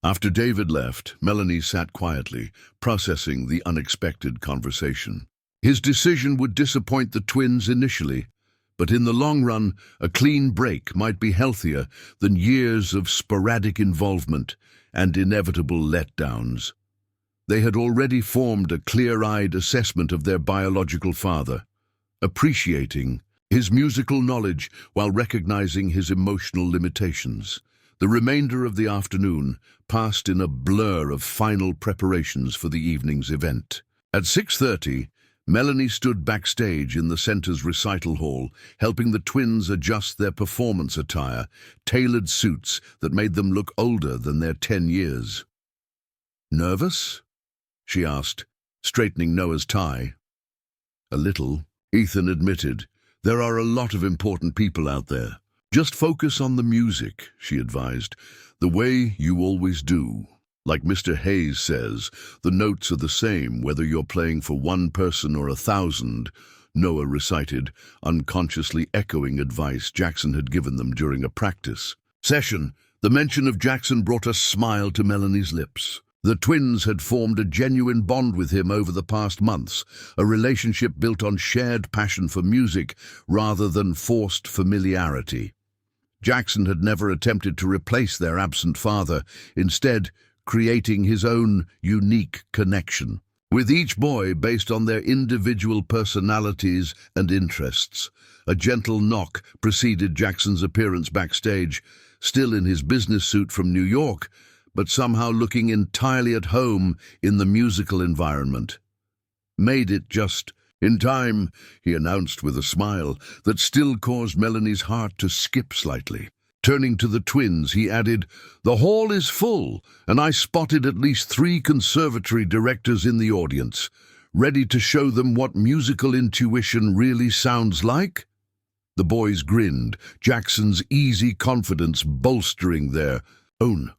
After David left, Melanie sat quietly, processing the unexpected conversation. His decision would disappoint the twins initially, but in the long run, a clean break might be healthier than years of sporadic involvement and inevitable letdowns. They had already formed a clear-eyed assessment of their biological father, appreciating his musical knowledge while recognizing his emotional limitations. The remainder of the afternoon passed in a blur of final preparations for the evening's event. At 6:30, Melanie stood backstage in the center's recital hall, helping the twins adjust their performance attire, tailored suits that made them look older than their 10 years. "Nervous?" she asked, straightening Noah's tie. "A little," Ethan admitted. "There are a lot of important people out there. Just focus on the music," she advised, "the way you always do. Like Mr. Hayes says, the notes are the same whether you're playing for one person or 1,000, Noah recited, unconsciously echoing advice Jackson had given them during a practice session. The mention of Jackson brought a smile to Melanie's lips. The twins had formed a genuine bond with him over the past months, a relationship built on shared passion for music rather than forced familiarity. Jackson had never attempted to replace their absent father, instead creating his own unique connection with each boy based on their individual personalities and interests. A gentle knock preceded Jackson's appearance backstage, still in his business suit from New York, but somehow looking entirely at home in the musical environment. "Made it just in time," he announced with a smile that still caused Melanie's heart to skip slightly. Turning to the twins, he added, "The hall is full, and I spotted at least 3 conservatory directors in the audience, ready to show them what musical intuition really sounds like." The boys grinned, Jackson's easy confidence bolstering their own.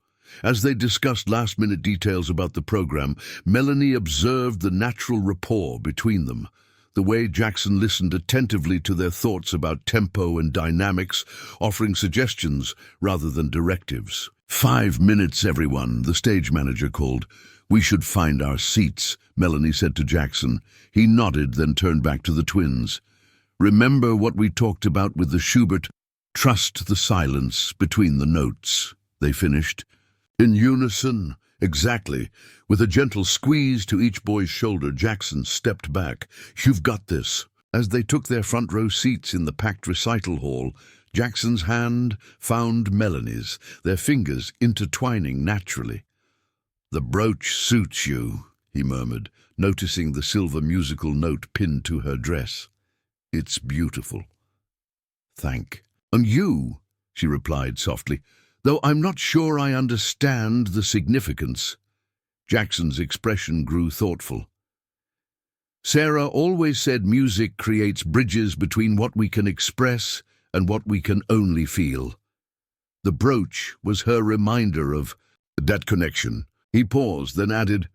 As they discussed last-minute details about the program, Melanie observed the natural rapport between them. The way Jackson listened attentively to their thoughts about tempo and dynamics, offering suggestions rather than directives. "5 minutes, everyone," the stage manager called. "We should find our seats," Melanie said to Jackson. He nodded, then turned back to the twins. "Remember what we talked about with the Schubert? Trust the silence between the notes," they finished. In unison. "Exactly." With a gentle squeeze to each boy's shoulder, Jackson stepped back. "You've got this." As they took their front row seats in the packed recital hall, Jackson's hand found Melanie's, their fingers intertwining naturally. "The brooch suits you," he murmured, noticing the silver musical note pinned to her dress. "It's beautiful." "And you," she replied softly, "though I'm not sure I understand the significance." Jackson's expression grew thoughtful. "Sarah always said music creates bridges between what we can express and what we can only feel. The brooch was her reminder of that connection." He paused, then added,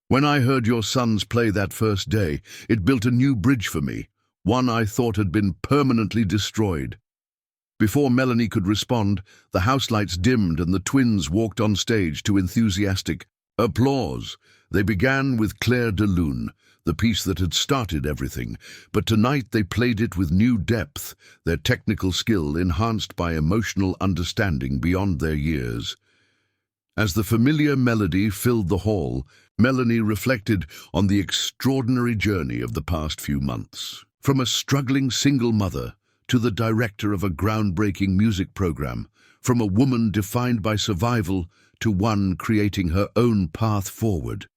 "When I heard your sons play that first day, it built a new bridge for me, one I thought had been permanently destroyed." Before Melanie could respond, the house lights dimmed and the twins walked on stage to enthusiastic applause. They began with Claire de Lune, the piece that had started everything, but tonight they played it with new depth, their technical skill enhanced by emotional understanding beyond their years. As the familiar melody filled the hall, Melanie reflected on the extraordinary journey of the past few months. From a struggling single mother to the director of a groundbreaking music program, from a woman defined by survival to one creating her own path forward.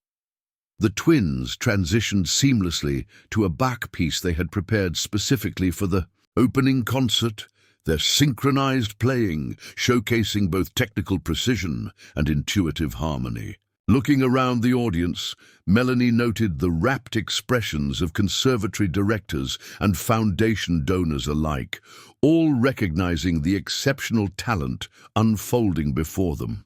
The twins transitioned seamlessly to a Bach piece they had prepared specifically for the opening concert, their synchronized playing showcasing both technical precision and intuitive harmony. Looking around the audience, Melanie noted the rapt expressions of conservatory directors and foundation donors alike, all recognizing the exceptional talent unfolding before them.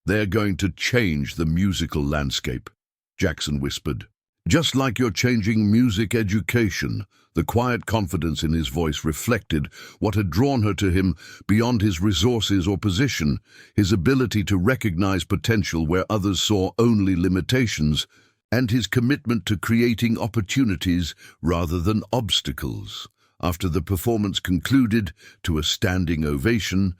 "They're going to change the musical landscape," Jackson whispered. "Just like you're changing music education." The quiet confidence in his voice reflected what had drawn her to him beyond his resources or position, his ability to recognize potential where others saw only limitations, and his commitment to creating opportunities rather than obstacles. After the performance concluded to a standing ovation,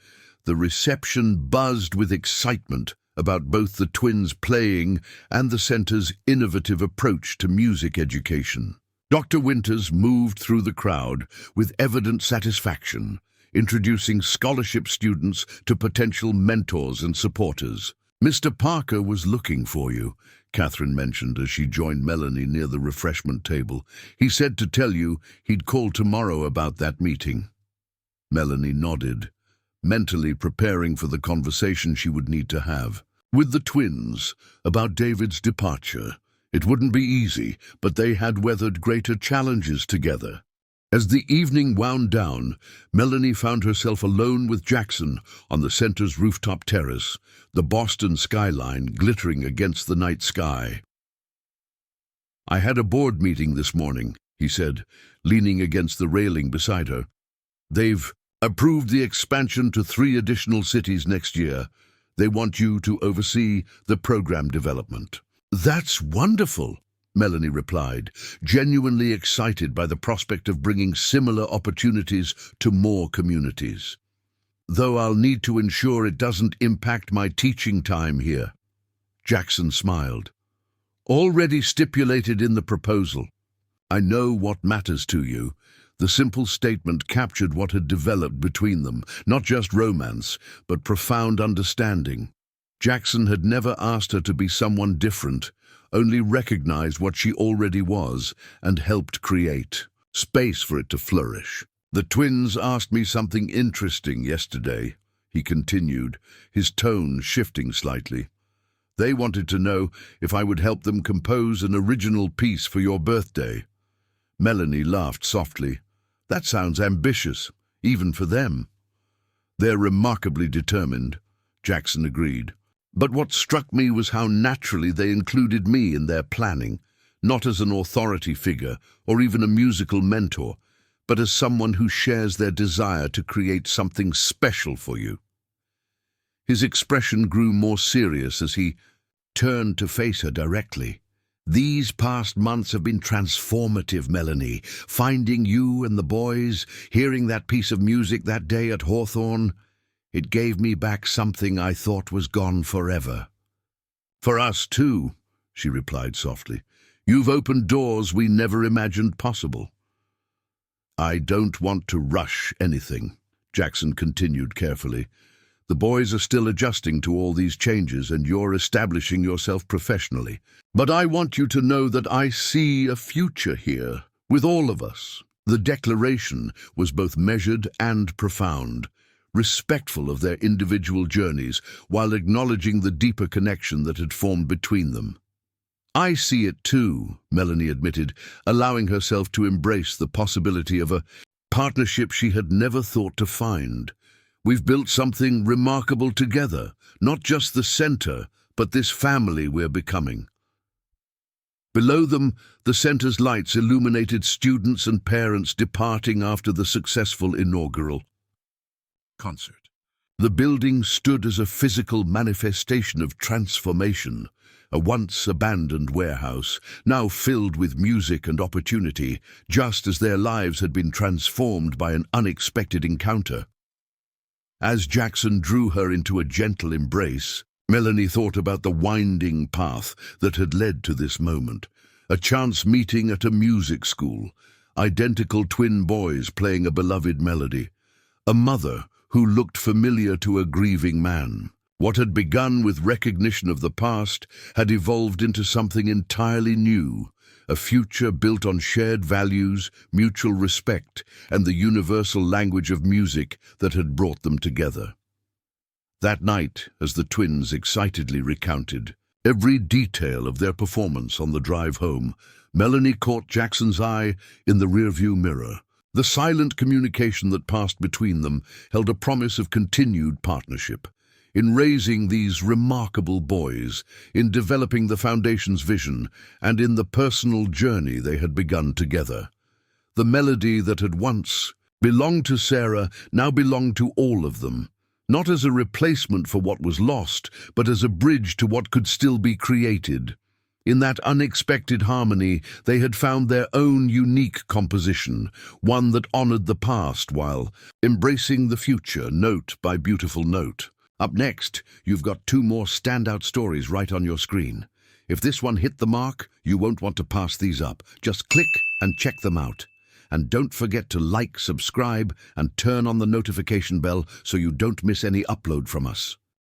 the reception buzzed with excitement about both the twins' playing and the center's innovative approach to music education. Dr. Winters moved through the crowd with evident satisfaction, introducing scholarship students to potential mentors and supporters. "Mr. Parker was looking for you," Catherine mentioned as she joined Melanie near the refreshment table. "He said to tell you he'd call tomorrow about that meeting." Melanie nodded, mentally preparing for the conversation she would need to have with the twins about David's departure. It wouldn't be easy, but they had weathered greater challenges together. As the evening wound down, Melanie found herself alone with Jackson on the center's rooftop terrace, the Boston skyline glittering against the night sky. "I had a board meeting this morning," he said, leaning against the railing beside her. "They've approved the expansion to 3 additional cities next year. They want you to oversee the program development." "That's wonderful," Melanie replied, genuinely excited by the prospect of bringing similar opportunities to more communities. though I'll need to ensure it doesn't impact my teaching time here." Jackson smiled. "Already stipulated in the proposal. I know what matters to you." The simple statement captured what had developed between them, not just romance, but profound understanding. Jackson had never asked her to be someone different, only recognized what she already was and helped create space for it to flourish. "The twins asked me something interesting yesterday," he continued, his tone shifting slightly. "They wanted to know if I would help them compose an original piece for your birthday." Melanie laughed softly. "That sounds ambitious, even for them." "They're remarkably determined," Jackson agreed. "But what struck me was how naturally they included me in their planning, not as an authority figure or even a musical mentor, but as someone who shares their desire to create something special for you." His expression grew more serious as he turned to face her directly. "These past months have been transformative, Melanie. Finding you and the boys, hearing that piece of music that day at Hawthorne, it gave me back something I thought was gone forever." "For us too," she replied softly. "You've opened doors we never imagined possible." "I don't want to rush anything," Jackson continued carefully. "The boys are still adjusting to all these changes, and you're establishing yourself professionally. But I want you to know that I see a future here, with all of us." The declaration was both measured and profound, respectful of their individual journeys, while acknowledging the deeper connection that had formed between them. "I see it too," Melanie admitted, allowing herself to embrace the possibility of a partnership she had never thought to find. "We've built something remarkable together, not just the center, but this family we're becoming." Below them, the center's lights illuminated students and parents departing after the successful inaugural concert. The building stood as a physical manifestation of transformation, a once abandoned warehouse, now filled with music and opportunity, just as their lives had been transformed by an unexpected encounter. As Jackson drew her into a gentle embrace, Melanie thought about the winding path that had led to this moment. A chance meeting at a music school, identical twin boys playing a beloved melody, a mother who looked familiar to a grieving man. What had begun with recognition of the past had evolved into something entirely new, a future built on shared values, mutual respect, and the universal language of music that had brought them together. That night, as the twins excitedly recounted every detail of their performance on the drive home, Melanie caught Jackson's eye in the rearview mirror. The silent communication that passed between them held a promise of continued partnership. In raising these remarkable boys, in developing the Foundation's vision, and in the personal journey they had begun together. The melody that had once belonged to Sarah now belonged to all of them, not as a replacement for what was lost, but as a bridge to what could still be created. In that unexpected harmony, they had found their own unique composition, one that honored the past while embracing the future, note by beautiful note. Up next, you've got 2 more standout stories right on your screen. If this one hit the mark, you won't want to pass these up. Just click and check them out. And don't forget to like, subscribe, and turn on the notification bell so you don't miss any upload from us.